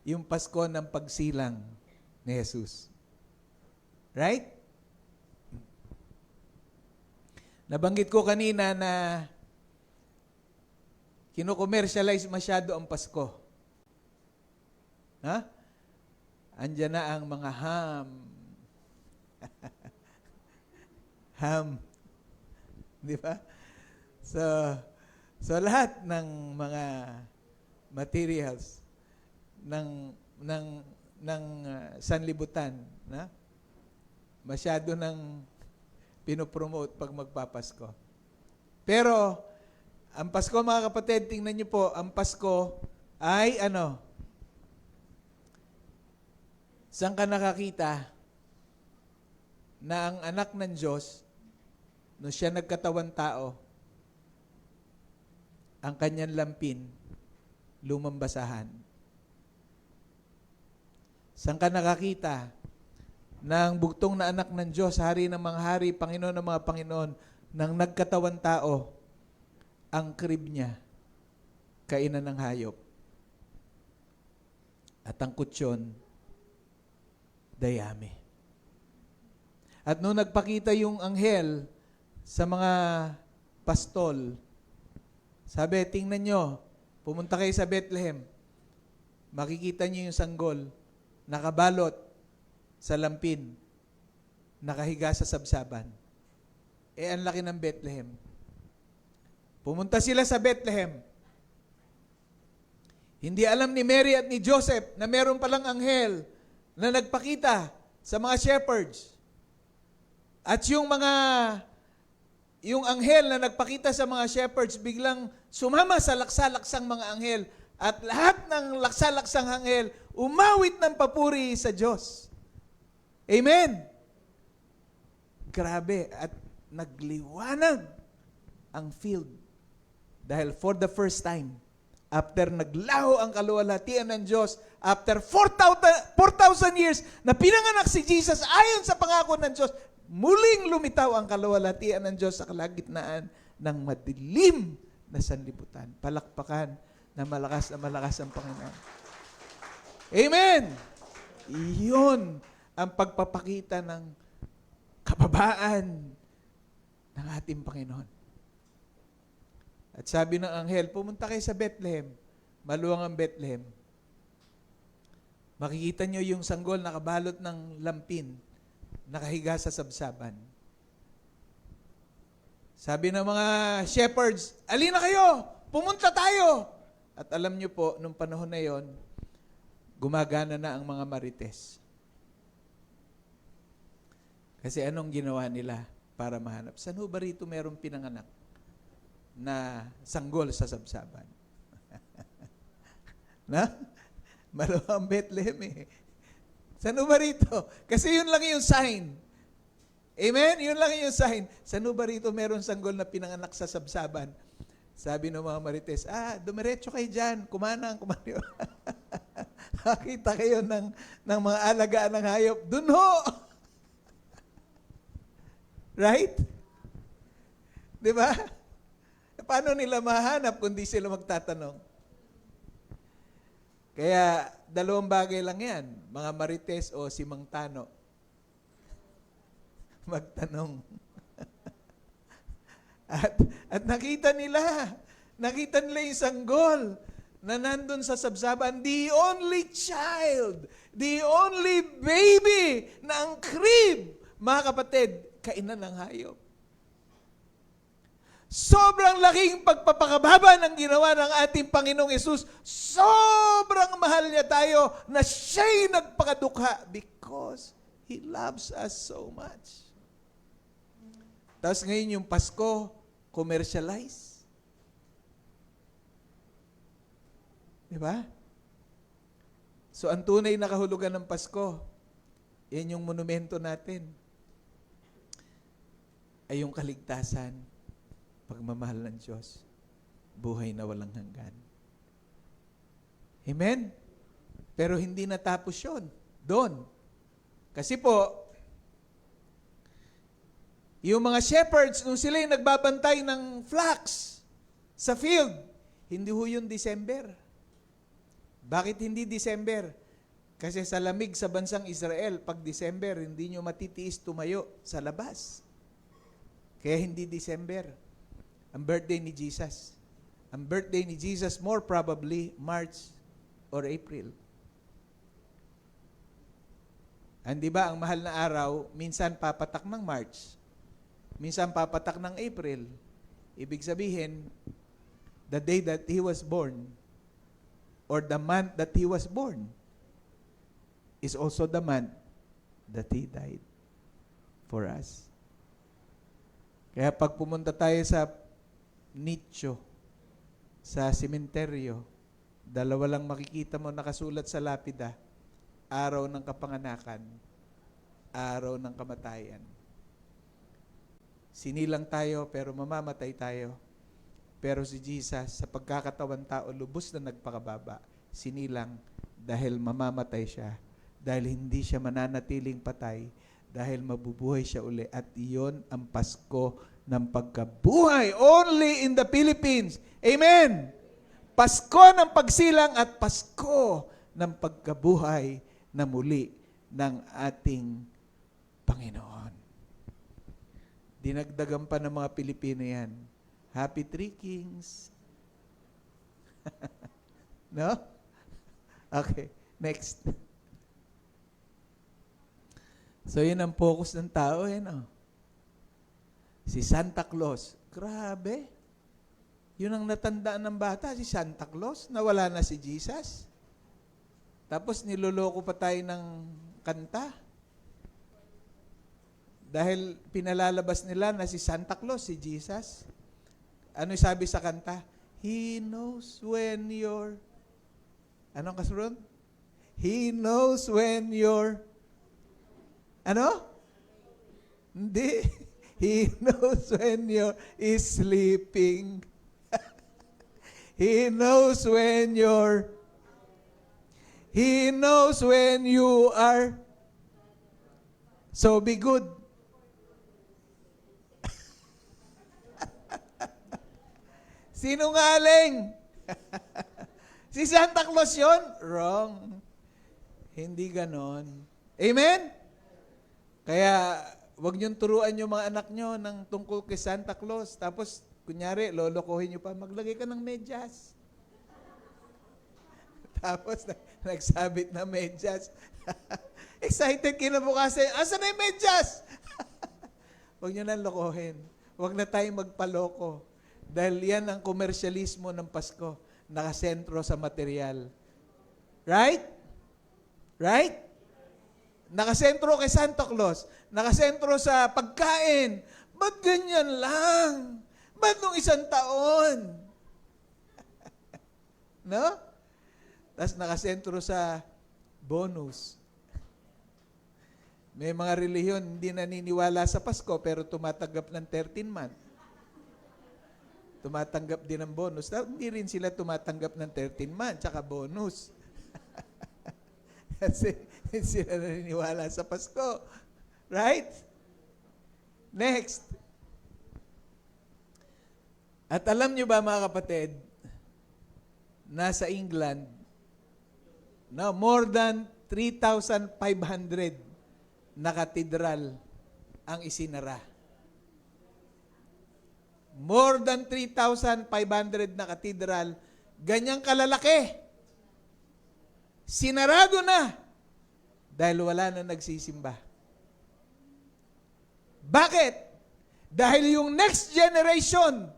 yung Pasko ng pagsilang ni Jesus. Right? Nabanggit ko kanina na kino-commercialize masyado ang Pasko. Ha? Andiyan na ang mga ham. Ham. Di ba? So lahat ng mga materials ng sanlibutan, na masyado nang pinopromote pag magpapasko. Pero ang Pasko, mga kapatid, tingnan niyo po, ang Pasko ay ano? Saan ka nakakita na ang anak ng Diyos, nung siya nagkatawan tao, ang kanyang lampin, lumambasahan? Saan ka nakakita na ang bugtong na anak ng Diyos, hari ng mga hari, Panginoon ng mga Panginoon, nang nagkatawan tao, ang krib niya, kainan ng hayop. At ang kutsyon, dayami. At nung nagpakita yung anghel sa mga pastol, sabi, tingnan nyo, pumunta kayo sa Bethlehem, makikita nyo yung sanggol, nakabalot sa lampin, nakahiga sa sabsaban. Ang laki ng Bethlehem. Pumunta sila sa Bethlehem. Hindi alam ni Mary at ni Joseph na meron palang anghel na nagpakita sa mga shepherds. At yung anghel na nagpakita sa mga shepherds, biglang sumama sa laksa-laksang mga anghel. At lahat ng laksa-laksang anghel, umawit ng papuri sa Diyos. Amen? Grabe. At nagliwanag ang field. Dahil for the first time, after naglaho ang kaluwalhatian ng Diyos, after 4,000 years na pinanganak si Jesus ayon sa pangako ng Diyos, muling lumitaw ang kaluwalhatian ng Diyos sa kalagitnaan ng madilim na sanlibutan. Palakpakan na malakas ang Panginoon. Amen! Iyon ang pagpapakita ng kababaan ng ating Panginoon. At sabi ng anghel, pumunta kayo sa Bethlehem. Maluwang ang Bethlehem. Makikita nyo yung sanggol nakabalot ng lampin, nakahiga sa sabsaban. Sabi ng mga shepherds, alina kayo! Pumunta tayo! At alam nyo po, nung panahon na yon, gumagana na ang mga marites. Kasi anong ginawa nila para mahanap? Saan ba rito merong pinanganak na sanggol sa sabsaban? Na? Maluwang Bethlehem eh. Saan ba rito? Kasi yun lang yung sign. Amen? Yun lang yung sign. Saan ba rito meron sanggol na pinanganak sa sabsaban? Sabi ng mga marites, dumiretso kayo dyan, kumanang. Nakita kayo ng mga alagaan ng hayop. Dun ho! Right? Di ba? Paano nila mahanap kung di sila magtatanong? Kaya, 2 bagay lang yan. Mga marites o si Mang Tano. Magtanong. At nakita nila yung sanggol na nandun sa sabsaban, the only child, the only baby na ang crib, mga kapatid, kainan ng hayop. Sobrang laking pagpapakababa ng ginawa ng ating Panginoong Yesus. Sobrang mahal niya tayo na siya'y nagpakadukha because He loves us so much. Tapos ngayon yung Pasko, commercialize. Di ba? So ang tunay na kahulugan ng Pasko, yan yung monumento natin. Ay yung kaligtasan, pagmamahal ng Diyos, buhay na walang hanggan. Amen? Pero hindi natapos yun. Doon. Kasi po, yung mga shepherds, nung sila yung nagbabantay ng flax sa field, hindi ho yun December. Bakit hindi December? Kasi sa lamig sa bansang Israel, pag December, hindi nyo matitiis tumayo sa labas. Kaya hindi December. Ang birthday ni Jesus. Ang birthday ni Jesus, more probably, March or April. Di ba, ang mahal na araw, minsan papatak ng March, minsan papatak ng April. Ibig sabihin, the day that He was born, or the month that He was born, is also the month that He died for us. Kaya pag pumunta tayo sa nicho, sa sementeryo, dalawa lang makikita mo nakasulat sa lapida, araw ng kapanganakan, araw ng kamatayan. Sinilang tayo pero mamamatay tayo. Pero si Jesus, sa pagkakatawan tao, lubos na nagpakababa, sinilang dahil mamamatay siya, dahil hindi siya mananatiling patay, dahil mabubuhay siya uli. At iyon ang Pasko ng pagkabuhay. Only in the Philippines. Amen! Pasko ng pagsilang at Pasko ng pagkabuhay na muli ng ating Panginoon. Dinagdagan pa ng mga Pilipino yan. Happy Three Kings. No? Okay, next. So, yun ang focus ng tao, no? Si Santa Claus. Grabe. Yun ang natandaan ng bata, si Santa Claus. Nawala na si Jesus. Tapos niloloko pa tayo ng kanta. Dahil pinalalabas nila na si Santa Claus, si Jesus. Ano sabi sa kanta? He knows when you're... Anong kasunod? He knows when you're... Ano? Hindi. He knows when you're sleeping. He knows when you're... He knows when you are. So be good. Sinungaling. Si Santa Claus yun? Wrong. Hindi ganon. Amen? Kaya, wag niyong turuan yung mga anak niyo ng tungkol kay Santa Claus. Tapos, kunyari, lolokohin niyo pa, maglagay ka ng medyas. Tapos, nagsabit na medyas. Excited kinabukasan, asan na yung medyas? Huwag niyo nang lokohin. Huwag na tayong magpaloko. Dahil yan ang komersyalismo ng Pasko. Nakasentro sa material. Right? Right? Nakasentro kay Santa Claus. Nakasentro sa pagkain. Ba't ganyan lang? Ba't nung isang taon? No? Tapos nakasentro sa bonus. May mga relihiyon hindi naniniwala sa Pasko pero tumatanggap ng 13 month. Tumatanggap din ng bonus. Hindi rin sila tumatanggap ng 13 month tsaka bonus. Kasi hindi sila naniniwala sa Pasko. Right? Next. At alam nyo ba mga kapatid, nasa England, now, more than 3,500 na katedral ang isinara. More than 3,500 na katedral, ganyang kalalaki. Sinarado na dahil wala na nagsisimba. Bakit? Dahil yung next generation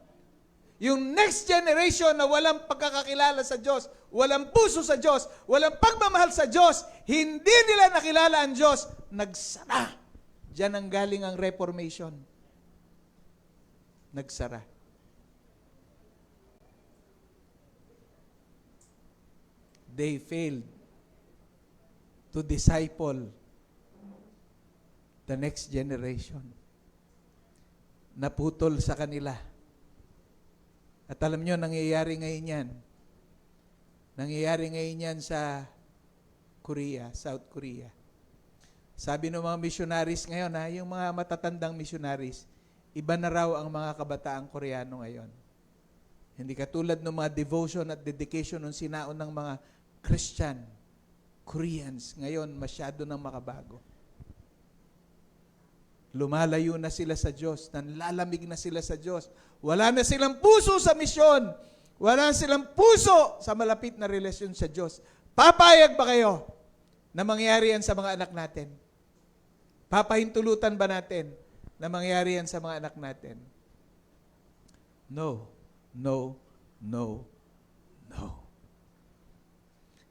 na walang pagkakakilala sa Diyos, walang puso sa Diyos, walang pagmamahal sa Diyos, hindi nila nakilala ang Diyos, nagsara. Diyan ang galing ang Reformation. Nagsara. They failed to disciple the next generation. Naputol sa kanila. At alam nyo, nangyayari ngayon yan. Nangyayari ngayon yan sa Korea, South Korea. Sabi ng mga missionaries ngayon, yung mga matatandang missionaries, iba na raw ang mga kabataang Koreano ngayon. Hindi katulad ng mga devotion at dedication ng sinaon ng mga Christian Koreans. Ngayon, masyado nang makabago. Lumalayo na sila sa Diyos, nanlalamig na sila sa Diyos. Wala na silang puso sa misyon. Wala na silang puso sa malapit na relasyon sa Diyos. Papayag ba kayo na mangyari yan sa mga anak natin? Papahintulutan ba natin na mangyari yan sa mga anak natin? No, no, no, no.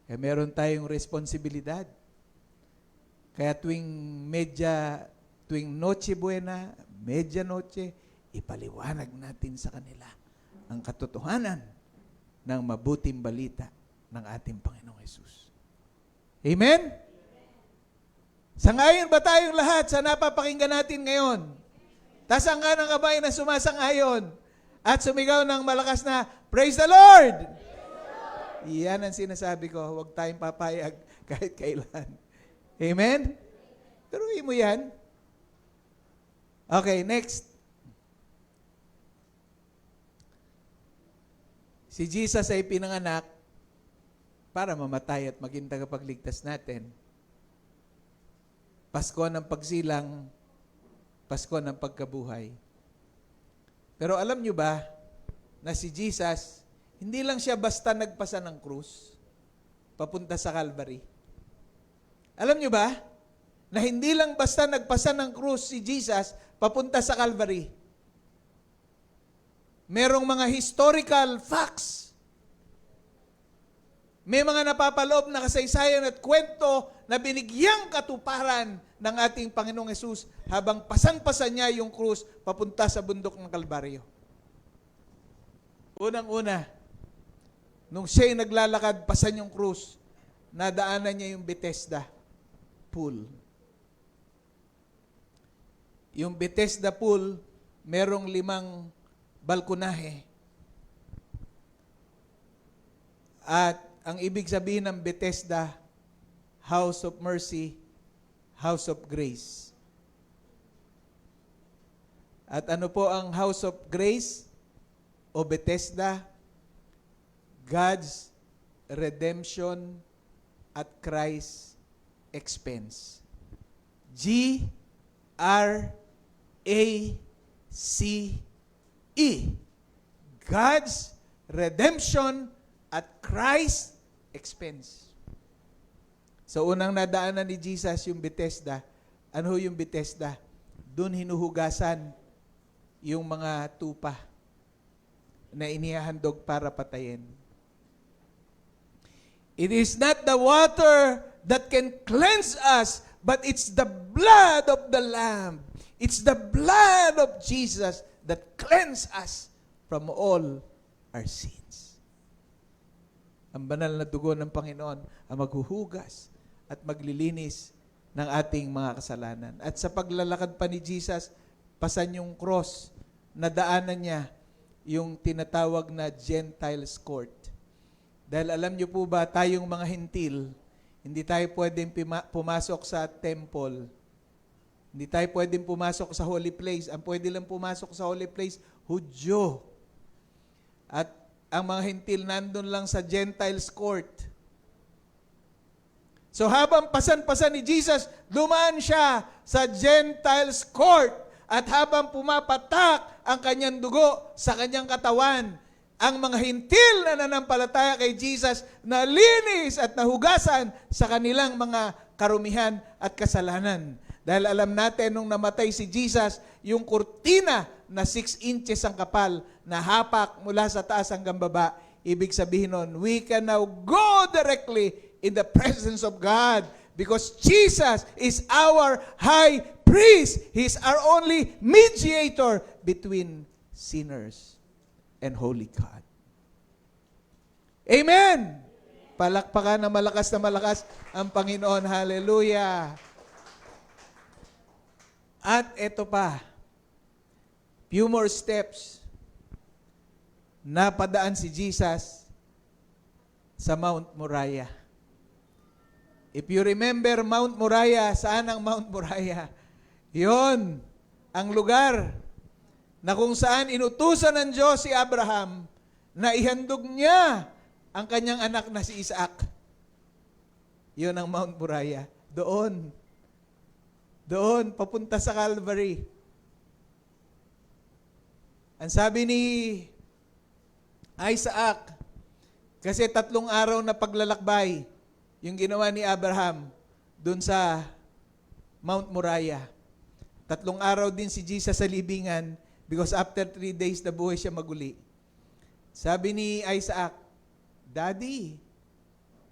Kaya meron tayong responsibilidad. Kaya tuwing Noche Buena, Medianoche, ipaliwanag natin sa kanila ang katotohanan ng mabuting balita ng ating Panginoong Hesus. Amen? Sangayon ba tayong lahat sa napapakinggan natin ngayon? Taas ang kanang kamay na sumasangayon at sumigaw ng malakas na, Praise the Lord! Iyan ang sinasabi ko, huwag tayong papayag kahit kailan. Amen? Turuin mo yan. Okay, next. Si Jesus ay pinanganak para mamatay at maging tagapagligtas natin. Pasko ng pagsilang, Pasko ng pagkabuhay. Pero alam nyo ba na si Jesus, hindi lang siya basta nagpasa ng krus, papunta sa Calvary. Alam nyo ba na hindi lang basta nagpasa ng krus si Jesus, papunta sa Calvary. Merong mga historical facts. May mga napapaloob na kasaysayan at kwento na binigyang katuparan ng ating Panginoong Hesus habang pasan-pasan niya yung krus papunta sa bundok ng Kalbaryo. Unang-una, nung siya'y naglalakad, pasan yung krus, nadaanan niya yung Bethesda pool. Yung Bethesda pool, merong 5 balkonahe. At ang ibig sabihin ng Bethesda, House of Mercy, House of Grace. At ano po ang House of Grace o Bethesda? God's redemption at Christ's expense. G-R-A-C-E. God's redemption at Christ's expense. So unang nadaanan ni Jesus yung Bethesda. Ano yung Bethesda? Doon hinuhugasan yung mga tupa na inihahandog para patayin. It is not the water that can cleanse us, but it's the blood of the Lamb. It's the blood of Jesus that cleanses us from all our sins. Ang banal na dugo ng Panginoon ang maghuhugas at maglilinis ng ating mga kasalanan. At sa paglalakad pa ni Jesus, pasan yung cross, nadaanan niya yung tinatawag na Gentiles Court. Dahil alam niyo po ba, tayong mga hintil, hindi tayo pwedeng pumasok sa temple. Hindi tayo pwedeng pumasok sa holy place. Ang pwede lang pumasok sa holy place, Hudyo. At ang mga hintil nandun lang sa Gentiles Court. So habang pasan-pasan ni Jesus, dumaan siya sa Gentiles Court. At habang pumapatak ang kanyang dugo sa kanyang katawan, ang mga hintil na nanampalataya kay Jesus nalinis at nahugasan sa kanilang mga karumihan at kasalanan. Dahil alam natin, nung namatay si Jesus, yung kurtina na 6 inches ang kapal, na hapak mula sa taas hanggang baba, ibig sabihin nun, we can now go directly in the presence of God because Jesus is our high priest. He's our only mediator between sinners and holy God. Amen! Palakpakan na malakas ang Panginoon. Hallelujah! At ito pa, few more steps, napadaan si Jesus sa Mount Moriah. If you remember Mount Moriah, saan ang Mount Moriah? Yon ang lugar na kung saan inutusan ng Diyos si Abraham na ihandog niya ang kanyang anak na si Isaac. Yon ang Mount Moriah. Doon, papunta sa Calvary. Ang sabi ni Isaac, kasi 3 araw na paglalakbay yung ginawa ni Abraham doon sa Mount Moriah. 3 araw din si Jesus sa libingan because after 3 days nabuhay siya maguli. Sabi ni Isaac, Daddy,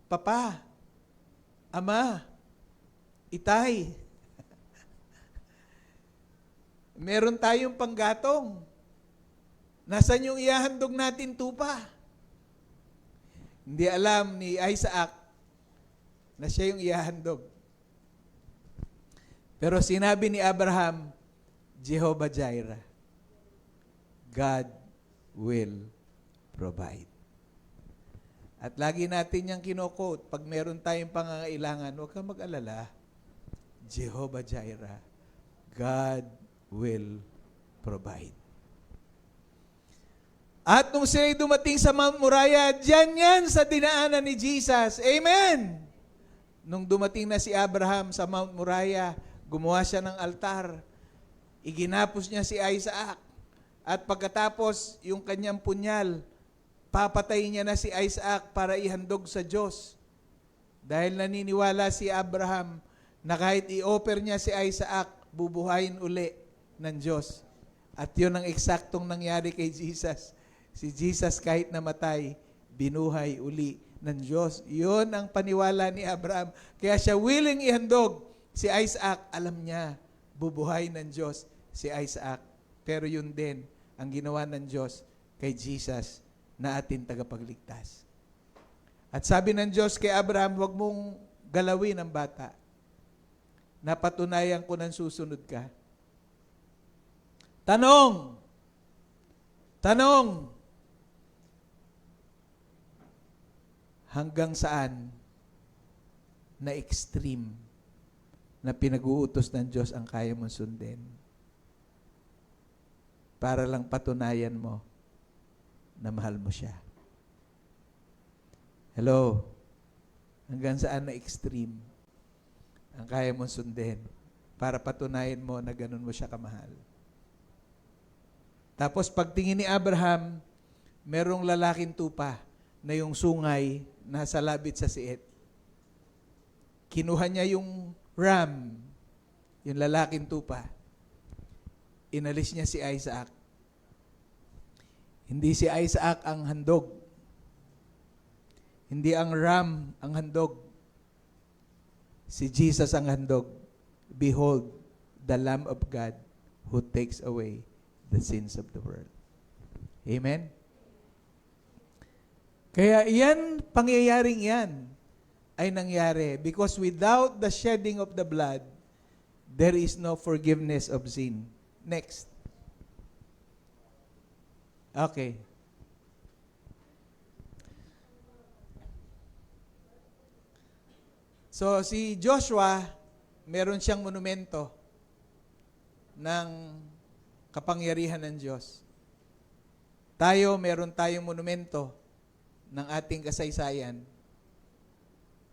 Papa, Ama, Itay, meron tayong panggatong. Nasaan yung ihahandog natin tupa? Hindi alam ni Isaac na siya yung ihahandog. Pero sinabi ni Abraham, Jehovah Jireh, God will provide. At lagi natin yung kino-quote, pag meron tayong pangangailangan, huwag kang mag-alala, Jehovah Jireh, God will provide. At nung sila'y dumating sa Mount Moriah, diyan yan sa dinaanan ni Jesus. Amen! Nung dumating na si Abraham sa Mount Moriah, gumawa siya ng altar. Iginapos niya si Isaac. At pagkatapos, yung kanyang punyal, papatayin niya na si Isaac para ihandog sa Diyos. Dahil naniniwala si Abraham na kahit i-offer niya si Isaac, bubuhayin uli ng Diyos. At yun ang eksaktong nangyari kay Jesus. Si Jesus kahit namatay, binuhay uli ng Diyos. Yun ang paniwala ni Abraham. Kaya siya willing ihandog si Isaac. Alam niya, bubuhay ng Diyos si Isaac. Pero yun din ang ginawa ng Diyos kay Jesus na ating tagapagligtas. At sabi ng Diyos kay Abraham, huwag mong galawin ang bata. Napatunayan ko ng susunod ka. Tanong! Hanggang saan na extreme na pinag-uutos ng Diyos ang kaya mong sundin? Para lang patunayan mo na mahal mo siya. Hello? Hanggang saan na extreme ang kaya mong sundin para patunayan mo na ganun mo siya kamahal? Tapos pagtingin ni Abraham, merong lalaking tupa na yung sungay nasa labit sa siit. Kinuha niya yung ram, yung lalaking tupa. Inalis niya si Isaac. Hindi si Isaac ang handog. Hindi ang ram ang handog. Si Jesus ang handog. Behold, the Lamb of God who takes away the sins of the world. Amen? Kaya pangyayaring yan ay nangyari because without the shedding of the blood, there is no forgiveness of sin. Next. Okay. So, si Joshua, meron siyang monumento ng kapangyarihan ng Diyos. Tayo, meron tayong monumento ng ating kasaysayan.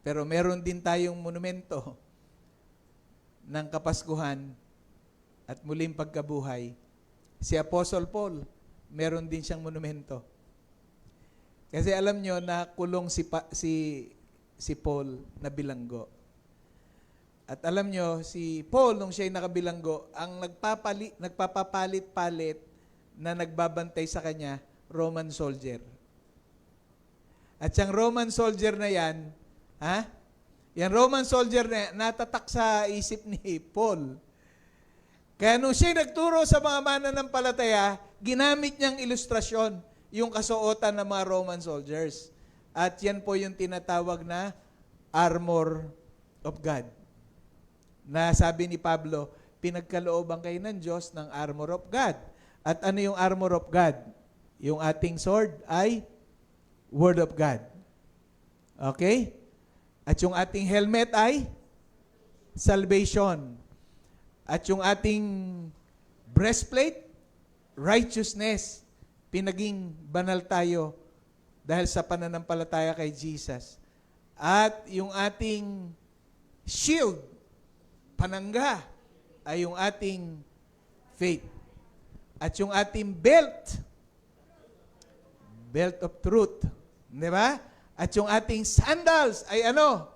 Pero meron din tayong monumento ng kapaskuhan at muling pagkabuhay. Si Apostle Paul, meron din siyang monumento. Kasi alam nyo na kulong si Paul na bilanggo. At alam nyo, si Paul, nung siya'y nakabilanggo, ang nagpapapalit-palit na nagbabantay sa kanya, Roman soldier. At yung Roman soldier na yan, yung Roman soldier na yan, natatak sa isip ni Paul. Kaya nung siya nagturo sa mga mananampalataya, ginamit niyang ilustrasyon yung kasuotan ng mga Roman soldiers. At yan po yung tinatawag na armor of God. Na sabi ni Pablo, pinagkalooban kayo ng Diyos ng armor of God. At ano yung armor of God? Yung ating sword ay Word of God. Okay? At yung ating helmet ay salvation. At yung ating breastplate, righteousness. Pinaging banal tayo dahil sa pananampalataya kay Jesus. At yung ating shield, panangga, ay yung ating faith. At yung ating belt of truth. Di ba? At yung ating sandals ay ano?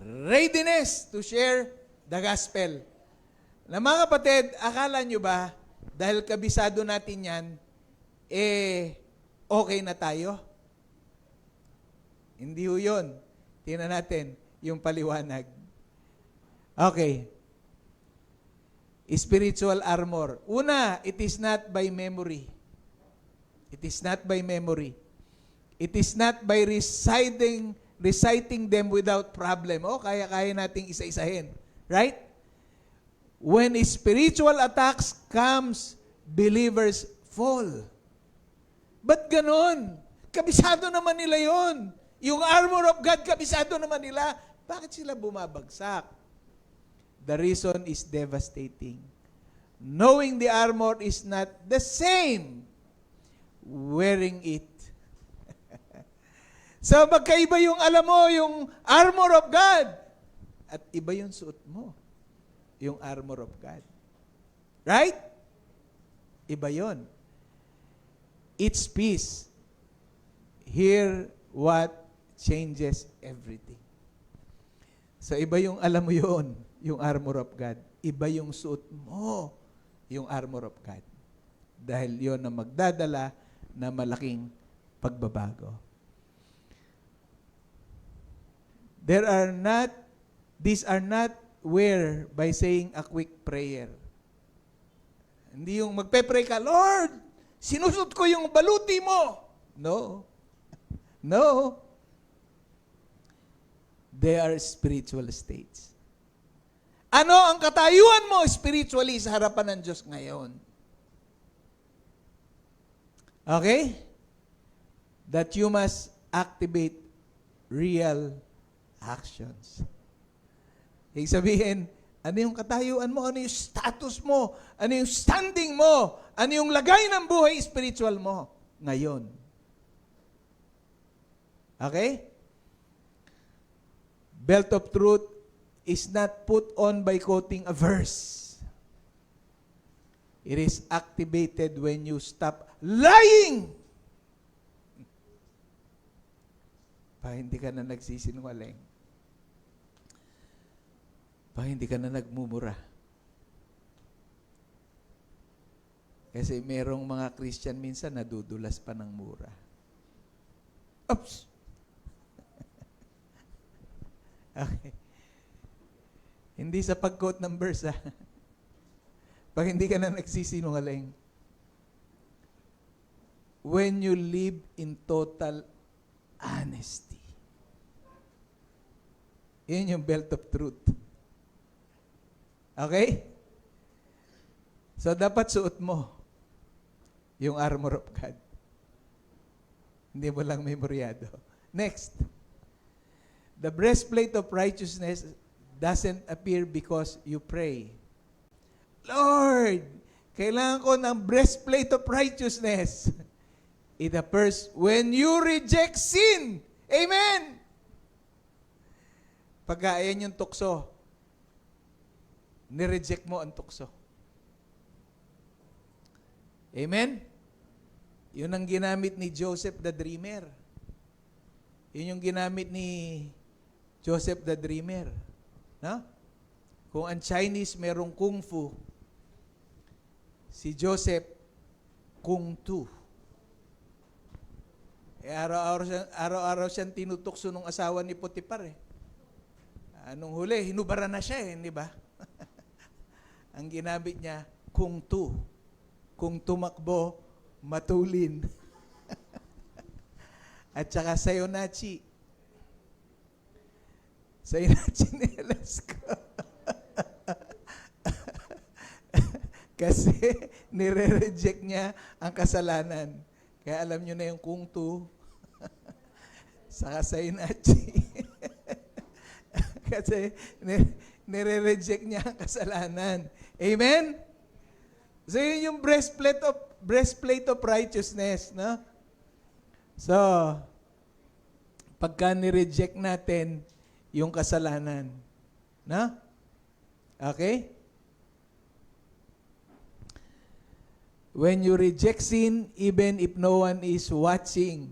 Readiness to share the gospel. Na mga kapatid, akala nyo ba, dahil kabisado natin yan, okay na tayo? Hindi ho yun. Tingnan natin yung paliwanag. Okay. Spiritual armor. Una, it is not by memory. It is not by memory. It is not by reciting them without problem. Kaya nating isa-isahin. Right? When spiritual attacks comes, believers fall. Ba't ganon? Kabisado naman nila yon. Yung armor of God, kabisado naman nila. Bakit sila bumabagsak? The reason is devastating. Knowing the armor is not the same wearing it. So magkaiba yung alam mo, yung armor of God. At iba yung suot mo, yung armor of God. Right? Iba yon. It's peace. Hear what changes everything. So iba yung alam mo yon, yung armor of God. Iba yung suot mo, yung armor of God. Dahil yon na magdadala na malaking pagbabago. These are not wear by saying a quick prayer. Hindi yung magpe-pray ka, Lord, sinusot ko yung baluti mo. No. No. They are spiritual states. Ano ang katayuan mo spiritually sa harapan ng Diyos ngayon? Okay? That you must activate real actions. Ibig sabihin, ano yung katayuan mo? Ano yung status mo? Ano yung standing mo? Ano yung lagay ng buhay spiritual mo ngayon? Okay? Belt of truth is not put on by quoting a verse. It is activated when you stop lying. Hindi ka na nagsisinungaling. Hindi ka na nagmumura. Kasi merong mga Christian minsan nadudulas pa ng mura. Oops! Okay. Hindi sa pag-quote ng verse, Pag hindi ka na nagsisinungaling. When you live in total honesty. Yun yung belt of truth. Okay? So, dapat suot mo yung armor of God. Hindi mo lang memoryado. Next. The breastplate of righteousness doesn't appear because you pray. Lord, kailangan ko ng breastplate of righteousness. It appears when you reject sin. Amen! Pagka ayan yung tukso, nireject mo ang tukso. Amen? Yun ang ginamit ni Joseph the Dreamer. Yun yung ginamit ni Joseph the Dreamer. No? Kung ang Chinese merong Kung Fu, si Joseph, Kung Tu. Araw-araw siyang tinutukso ng asawa ni Potiphar. Anong huli, hinubara na siya, di ba? Ang ginamit niya, Kung Tu. Kung tumakbo, matulin. At saka Sayonnachi. Sayonnachi nilas ko. Kasi nire-reject niya ang kasalanan. Kaya alam nyo na yung Kung Tu. Saka sa inachi. Kasi nire-reject niya ang kasalanan. Amen? So yun yung breastplate of righteousness, no? So, pagka nireject natin yung kasalanan, no? Okay? When you reject sin, even if no one is watching.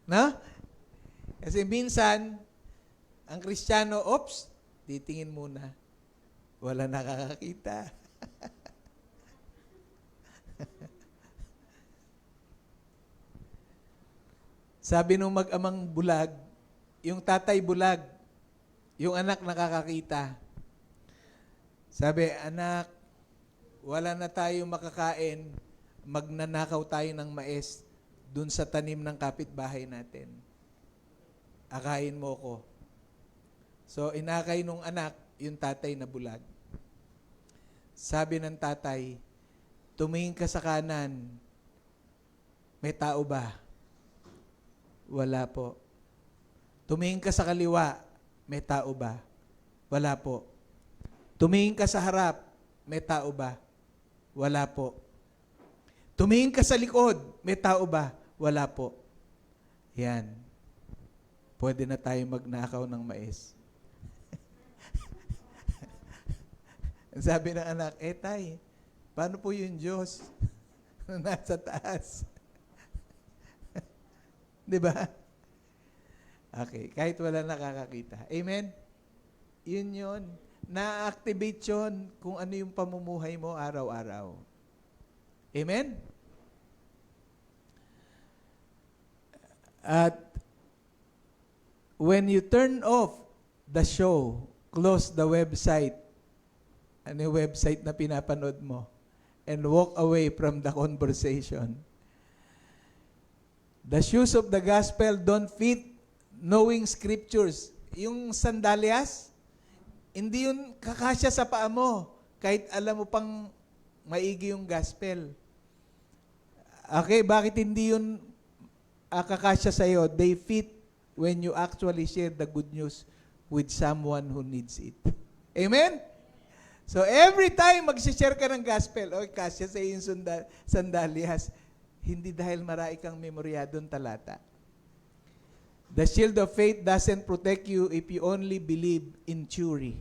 No? Kasi minsan, ang Kristiyano, oops, titingin muna. Wala nakakakita. Sabi nung mag-amang bulag, yung tatay bulag, yung anak nakakakita. Sabi, anak, wala na tayong makakain, magnanakaw tayo ng mais dun sa tanim ng kapitbahay natin. Akain mo ko. So, inakay nung anak, yung tatay na bulag. Sabi ng tatay, tumingin ka sa kanan, may tao ba? Wala po. Tumingin ka sa kaliwa, may tao ba? Wala po. Tumingin ka sa harap, may tao ba? Wala po. Tumingin ka sa likod, may tao ba? Wala po. Yan. Pwede na tayo magnakaw ng mais. Sabi ng anak, tay, paano po yung Diyos na nasa taas? Di ba? Okay, kahit wala nakakakita. Amen? Yun. Na-activate yun kung ano yung pamumuhay mo araw-araw. Amen? At when you turn off the show, close the website, ano yung website na pinapanood mo, and walk away from the conversation. The shoes of the gospel don't fit knowing scriptures. Yung sandalias, hindi yun kakasya sa paa mo, kahit alam mo pang maigi yung gospel. Okay, bakit hindi yun kakasya sa'yo? They fit when you actually share the good news with someone who needs it. Amen? So, every time mag-share ka ng gospel, kasya sa yung sandalias, hindi dahil marami kang memoryadong talata. The shield of faith doesn't protect you if you only believe in theory.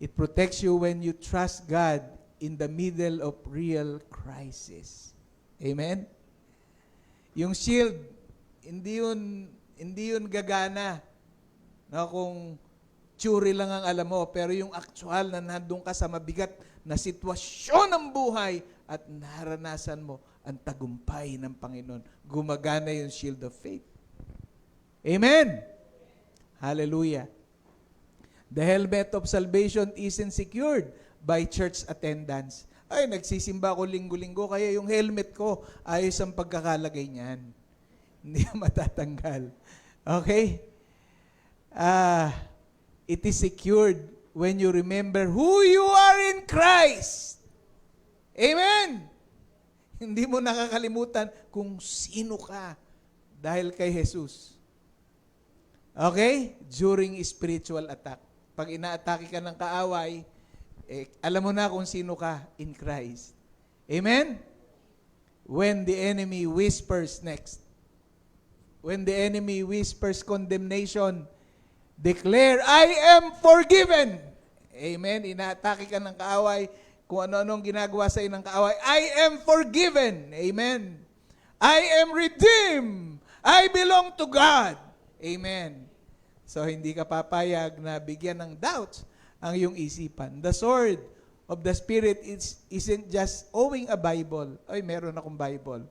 It protects you when you trust God in the middle of real crisis. Amen? Yung shield, hindi yun gagana. No, kung theory lang ang alam mo, pero yung actual na nandun ka sa mabigat na sitwasyon ng buhay at naranasan mo ang tagumpay ng Panginoon. Gumagana yung shield of faith. Amen? Hallelujah. The helmet of salvation isn't secured by church attendance. Ay, nagsisimba ako linggo-linggo, kaya yung helmet ko, ayos ang pagkakalagay niyan. Hindi matatanggal. Okay? It is secured when you remember who you are in Christ. Amen? Hindi mo nakakalimutan kung sino ka dahil kay Jesus. Okay? During spiritual attack. Pag ina-atake ka ng kaaway, alam mo na kung sino ka in Christ. Amen? When the enemy whispers next. When the enemy whispers condemnation, declare, I am forgiven. Amen? Ina-atake ka ng kaaway, kung ano-anong ginagawa sa ng kaaway, I am forgiven. Amen? I am redeemed. I belong to God. Amen. So, hindi ka papayag na bigyan ng doubts ang iyong isipan. The sword of the Spirit isn't just owning a Bible. Ay, meron akong Bible.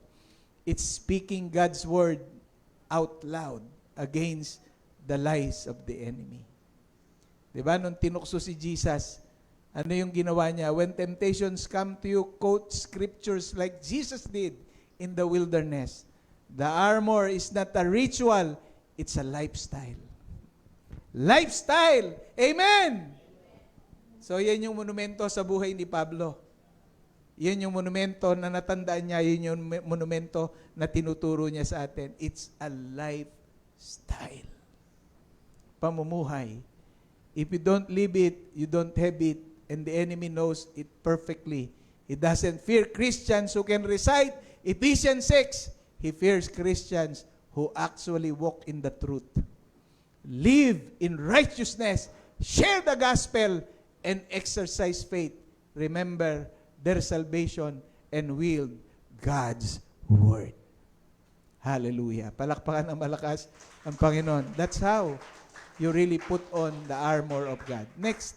It's speaking God's word out loud against the lies of the enemy. Diba? Nung tinukso si Jesus, ano yung ginawa niya? When temptations come to you, quote scriptures like Jesus did in the wilderness. The armor is not a ritual, it's a lifestyle. Lifestyle! Amen! So, yan yung monumento sa buhay ni Pablo. Yun yung monumento na natandaan niya, yun yung monumento na tinuturo niya sa atin. It's a lifestyle. Pamumuhay. If you don't live it, you don't have it, and the enemy knows it perfectly. He doesn't fear Christians who can recite Ephesians 6. He fears Christians who actually walk in the truth. Live in righteousness, share the gospel, and exercise faith. Remember their salvation and wield God's word. Hallelujah. Palakpakan ng malakas ang Panginoon. That's how you really put on the armor of God. Next.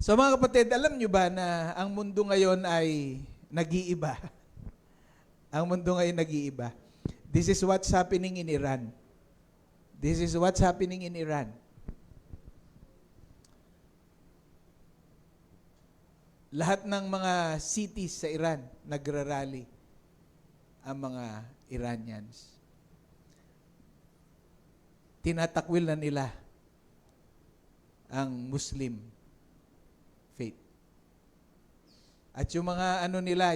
So mga kapatid, alam nyo ba na ang mundo ngayon ay nag-iiba? Ang mundo ngayon nag-iiba. This is what's happening in Iran. This is what's happening in Iran. Lahat ng mga cities sa Iran, nagrarally ang mga Iranians. Tinatakwil na nila ang Muslim faith. At yung mga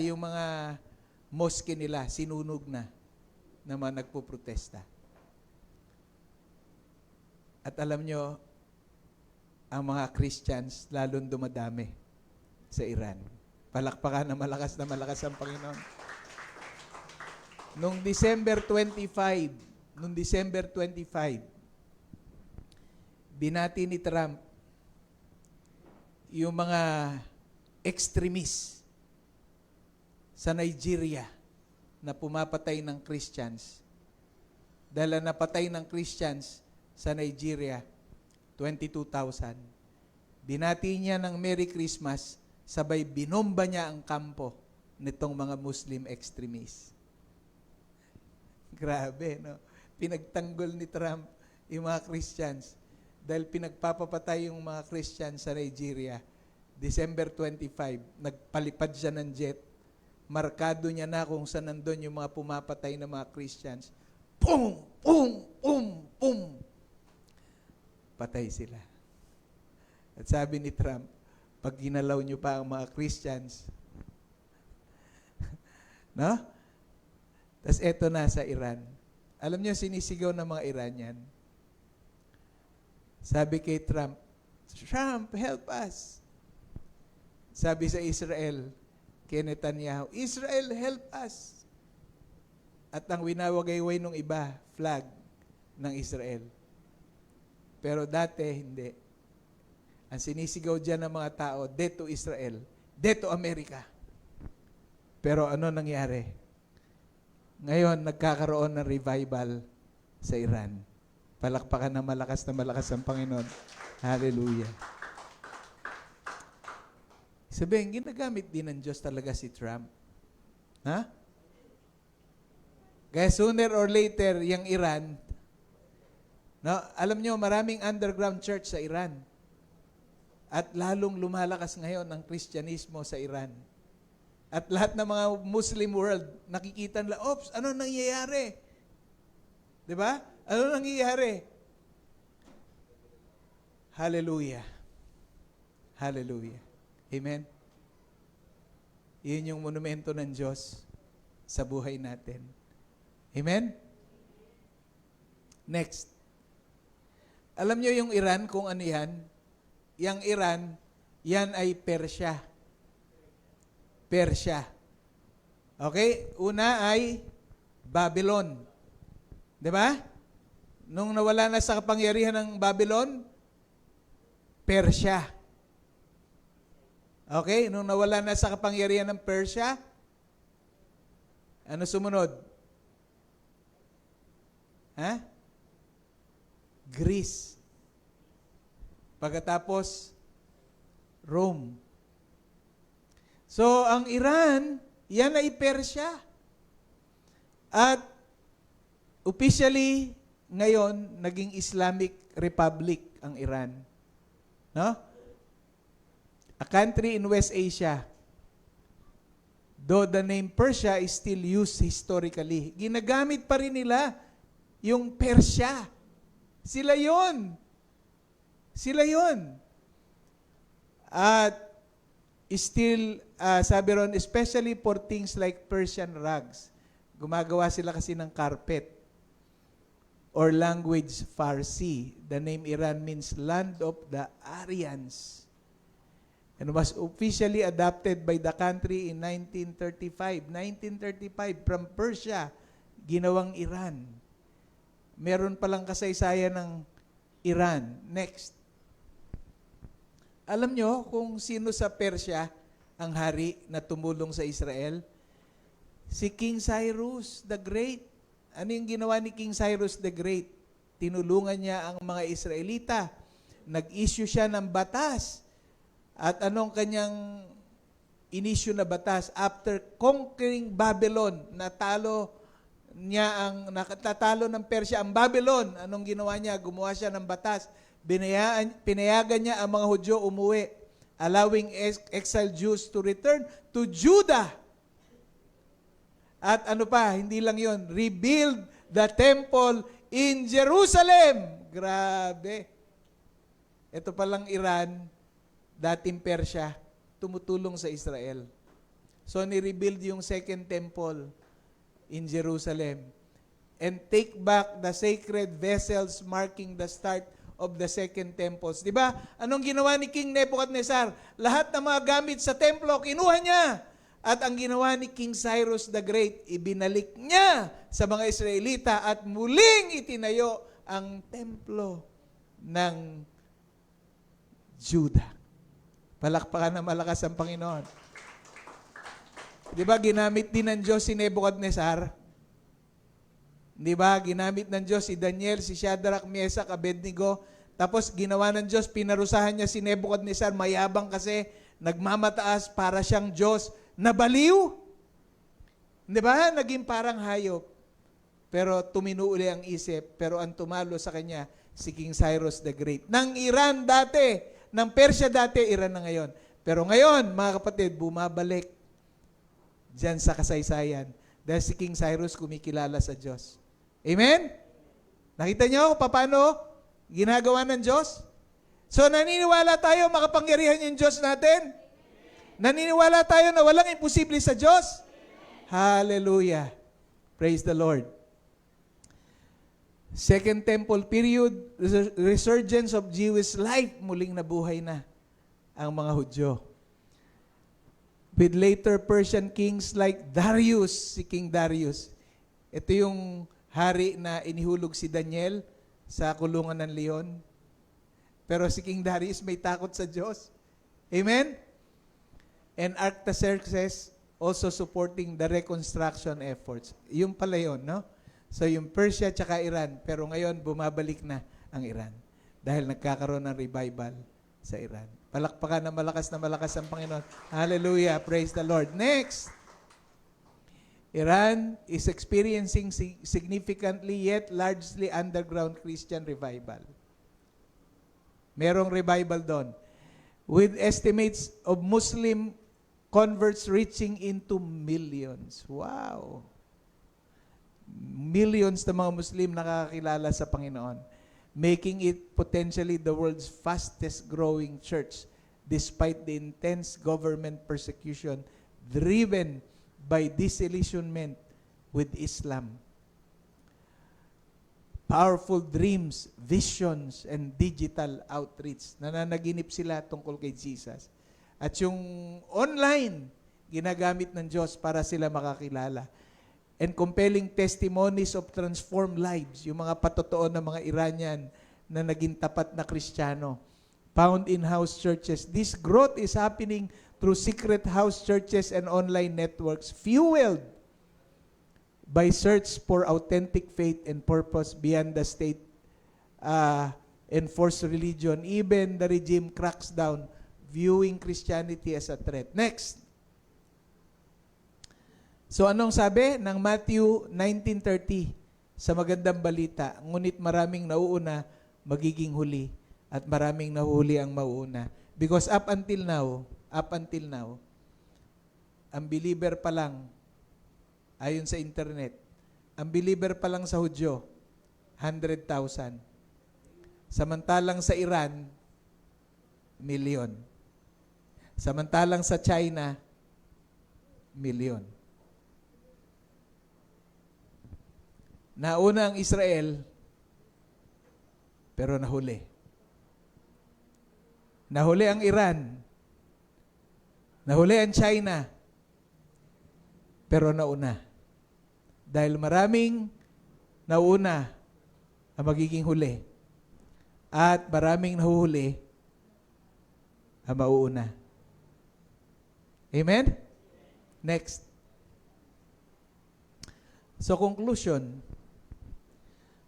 yung mga mosque nila, sinunog na mga nagpo-protesta. At alam nyo, ang mga Christians lalong dumadami sa Iran. Palakpakan na malakas ang Panginoon. Noong December 25, binati ni Trump yung mga extremists sa Nigeria na pumapatay ng Christians. Dahil napatay ng Christians sa Nigeria, 22,000. Binati niya ng Merry Christmas, sabay binomba niya ang kampo nitong mga Muslim extremists. Grabe, no? Pinagtanggol ni Trump yung mga Christians dahil pinagpapapatay yung mga Christians sa Nigeria. December 25, nagpalipad siya ng jet. Markado niya na kung saan nandun yung mga pumapatay na mga Christians. Pum! Pum! Pum! Pum! Patay sila. At sabi ni Trump, pag ginalaw nyo pa ang mga Christians, no? Tapos eto na sa Iran. Alam nyo, sinisigaw ng mga Iranian. Sabi kay Trump, Trump, help us. Sabi sa Israel, kay Netanyahu, Israel, help us. At ang winawagayway nung iba, flag ng Israel. Pero dati, hindi. Ang sinisigaw dyan ng mga tao, death to Israel, death to America. Pero ano nangyari? Ngayon, nagkakaroon ng revival sa Iran. Palakpakan na malakas ang Panginoon. Hallelujah. Sabihin, ginagamit din ng Diyos talaga si Trump. Ha? Kaya sooner or later, yung Iran, no, alam nyo, maraming underground church sa Iran. At lalong lumalakas ngayon ang Kristyanismo sa Iran. At lahat ng mga Muslim world, nakikita nila, oops, ano nangyayari? Di ba? Ano nangyayari? Hallelujah. Hallelujah. Amen? Iyon yung monumento ng Diyos sa buhay natin. Amen? Next. Alam nyo yung Iran, kung ano yan? Yang Iran, yan ay Persia. Persia. Okay? Una ay Babylon. Di ba? Nung nawala na sa kapangyarihan ng Babylon, Persia. Okay? Nung nawala na sa kapangyarihan ng Persia, ano sumunod? Ha? Greece. Pagkatapos, Rome. So, ang Iran, yan ay Persia. At officially, ngayon, naging Islamic Republic ang Iran. No? A country in West Asia. Though the name Persia is still used historically. Ginagamit pa rin nila yung Persia. Sila yon. Sila yon. At still, sabi ron, especially for things like Persian rugs. Gumagawa sila kasi ng carpet. Or language Farsi. The name Iran means land of the Aryans. And was officially adopted by the country in 1935. 1935, from Persia, ginawang Iran. Meron palang kasaysayan ng Iran. Next. Alam nyo kung sino sa Persia ang hari na tumulong sa Israel? Si King Cyrus the Great. Ano yung ginawa ni King Cyrus the Great? Tinulungan niya ang mga Israelita. Nag-issue siya ng batas. At anong kanyang in-issue na batas? After conquering Babylon, natatalo ng Persia ang Babylon. Anong ginawa niya? Gumawa siya ng batas. Pinayagan niya ang mga Hudyo umuwi, allowing exiled Jews to return to Judah. At ano pa, hindi lang yon, rebuild the temple in Jerusalem. Grabe. Ito palang Iran, dating Persia, tumutulong sa Israel. So, ni-rebuild yung second temple in Jerusalem. And take back the sacred vessels marking the start of the second temples. Di ba? Anong ginawa ni King Nebuchadnezzar? Lahat ng mga gamit sa templo, kinuha niya. At ang ginawa ni King Cyrus the Great, ibinalik niya sa mga Israelita at muling itinayo ang templo ng Judah. Palakpakan na malakas ang Panginoon. Di ba, ginamit din ng Diyos si Nebuchadnezzar? Di ba, ginamit ng Diyos si Daniel, si Shadrach, Meshach, Abednego. Tapos ginawa ng Diyos, pinarusahan niya si Nebuchadnezzar, mayabang kasi, nagmamataas para siyang Diyos. Nabaliw. Di ba? Naging parang hayop. Pero tuminuuli ang isip. Pero ang tumalo sa kanya, si King Cyrus the Great. Ng Iran dati, ng Persia dati, Iran na ngayon. Pero ngayon, mga kapatid, bumabalik dyan sa kasaysayan. Dahil si King Cyrus kumikilala sa Diyos. Amen? Nakita niyo paano ginagawa ng Diyos? So naniniwala tayo makapangyarihan yung Diyos natin? Naniniwala tayo na walang imposible sa Diyos? Hallelujah. Praise the Lord. Second Temple period, resurgence of Jewish life, muling nabuhay na ang mga Hudyo. With later Persian kings like Darius, si King Darius. Ito yung hari na inihulog si Daniel sa kulungan ng leon. Pero si King Darius may takot sa Diyos. Amen? And Artaxerxes also supporting the reconstruction efforts. Yung pala yun, no? So yung Persia tsaka Iran, pero ngayon bumabalik na ang Iran dahil nagkakaroon ng revival sa Iran. Palakpakan na malakas ang Panginoon. Hallelujah. Praise the Lord. Next. Iran is experiencing significantly yet largely underground Christian revival. Merong revival doon. With estimates of Muslim converts reaching into millions. Wow. Millions na mga Muslim nakakakilala sa Panginoon, making it potentially the world's fastest growing church despite the intense government persecution driven by disillusionment with Islam. Powerful dreams, visions, and digital outreach. Nananaginip sila tungkol kay Jesus. At yung online, ginagamit ng Diyos para sila makakilala. And compelling testimonies of transformed lives, yung mga patotoo ng mga Iranian na naging tapat na Kristiyano, found in house churches. This growth is happening through secret house churches and online networks, fueled by search for authentic faith and purpose beyond the state enforced religion. Even the regime cracks down, viewing Christianity as a threat. Next. So anong sabi ng Matthew 19:30 sa magandang balita? Ngunit maraming nauuna, magiging huli, at maraming nahuli ang mauuna. Because up until now, ang believer pa lang, ayon sa internet, ang believer pa lang sa Hudyo, 100,000. Samantalang sa Iran, 1,000,000. Samantalang sa China, milyon. Nauna ang Israel, pero nahuli. Nahuli ang Iran. Nahuli ang China, pero nauna. Dahil maraming nauna ang magiging huli. At maraming nahuhuli ang mauuna. Amen? Next. So, conclusion.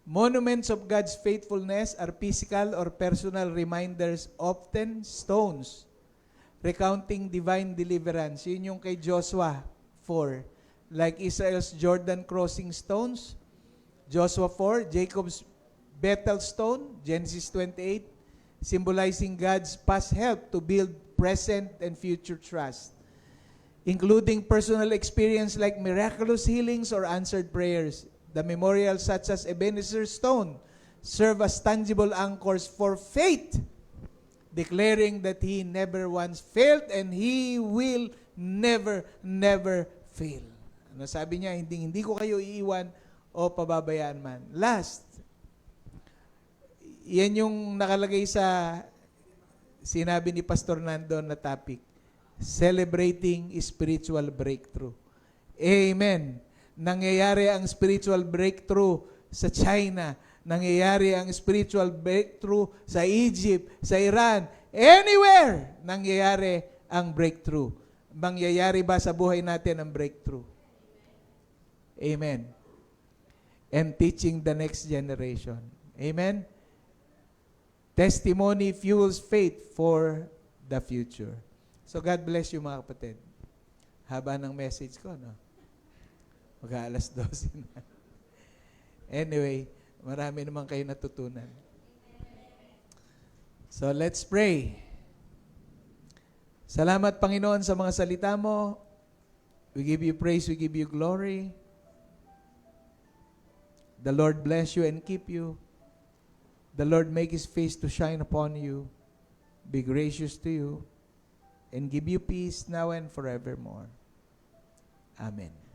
Monuments of God's faithfulness are physical or personal reminders, often stones, recounting divine deliverance. Yun yung kay Joshua 4. Like Israel's Jordan crossing stones, Joshua 4, Jacob's Bethel stone, Genesis 28, symbolizing God's past help to build present and future trust, including personal experience like miraculous healings or answered prayers. The memorials such as Ebenezer stone serve as tangible anchors for faith, declaring that He never once failed and He will never fail. Ano sabi niya? Hindi ko kayo iiwan o pababayaan man. Last, yan yung nakalagay sa sinabi ni Pastor Nandon na topic, celebrating spiritual breakthrough. Amen. Nangyayari ang spiritual breakthrough sa China. Nangyayari ang spiritual breakthrough sa Egypt, sa Iran. Anywhere, nangyayari ang breakthrough. Mangyayari ba sa buhay natin ang breakthrough? Amen. And teaching the next generation. Amen. Testimony fuels faith for the future. So God bless you mga kapatid. Haba ng message ko, no? Mag-aalas 12 na. Anyway, marami naman kayo natutunan. So let's pray. Salamat Panginoon sa mga salita mo. We give you praise, we give you glory. The Lord bless you and keep you. The Lord make His face to shine upon you, be gracious to you, and give you peace now and forevermore. Amen.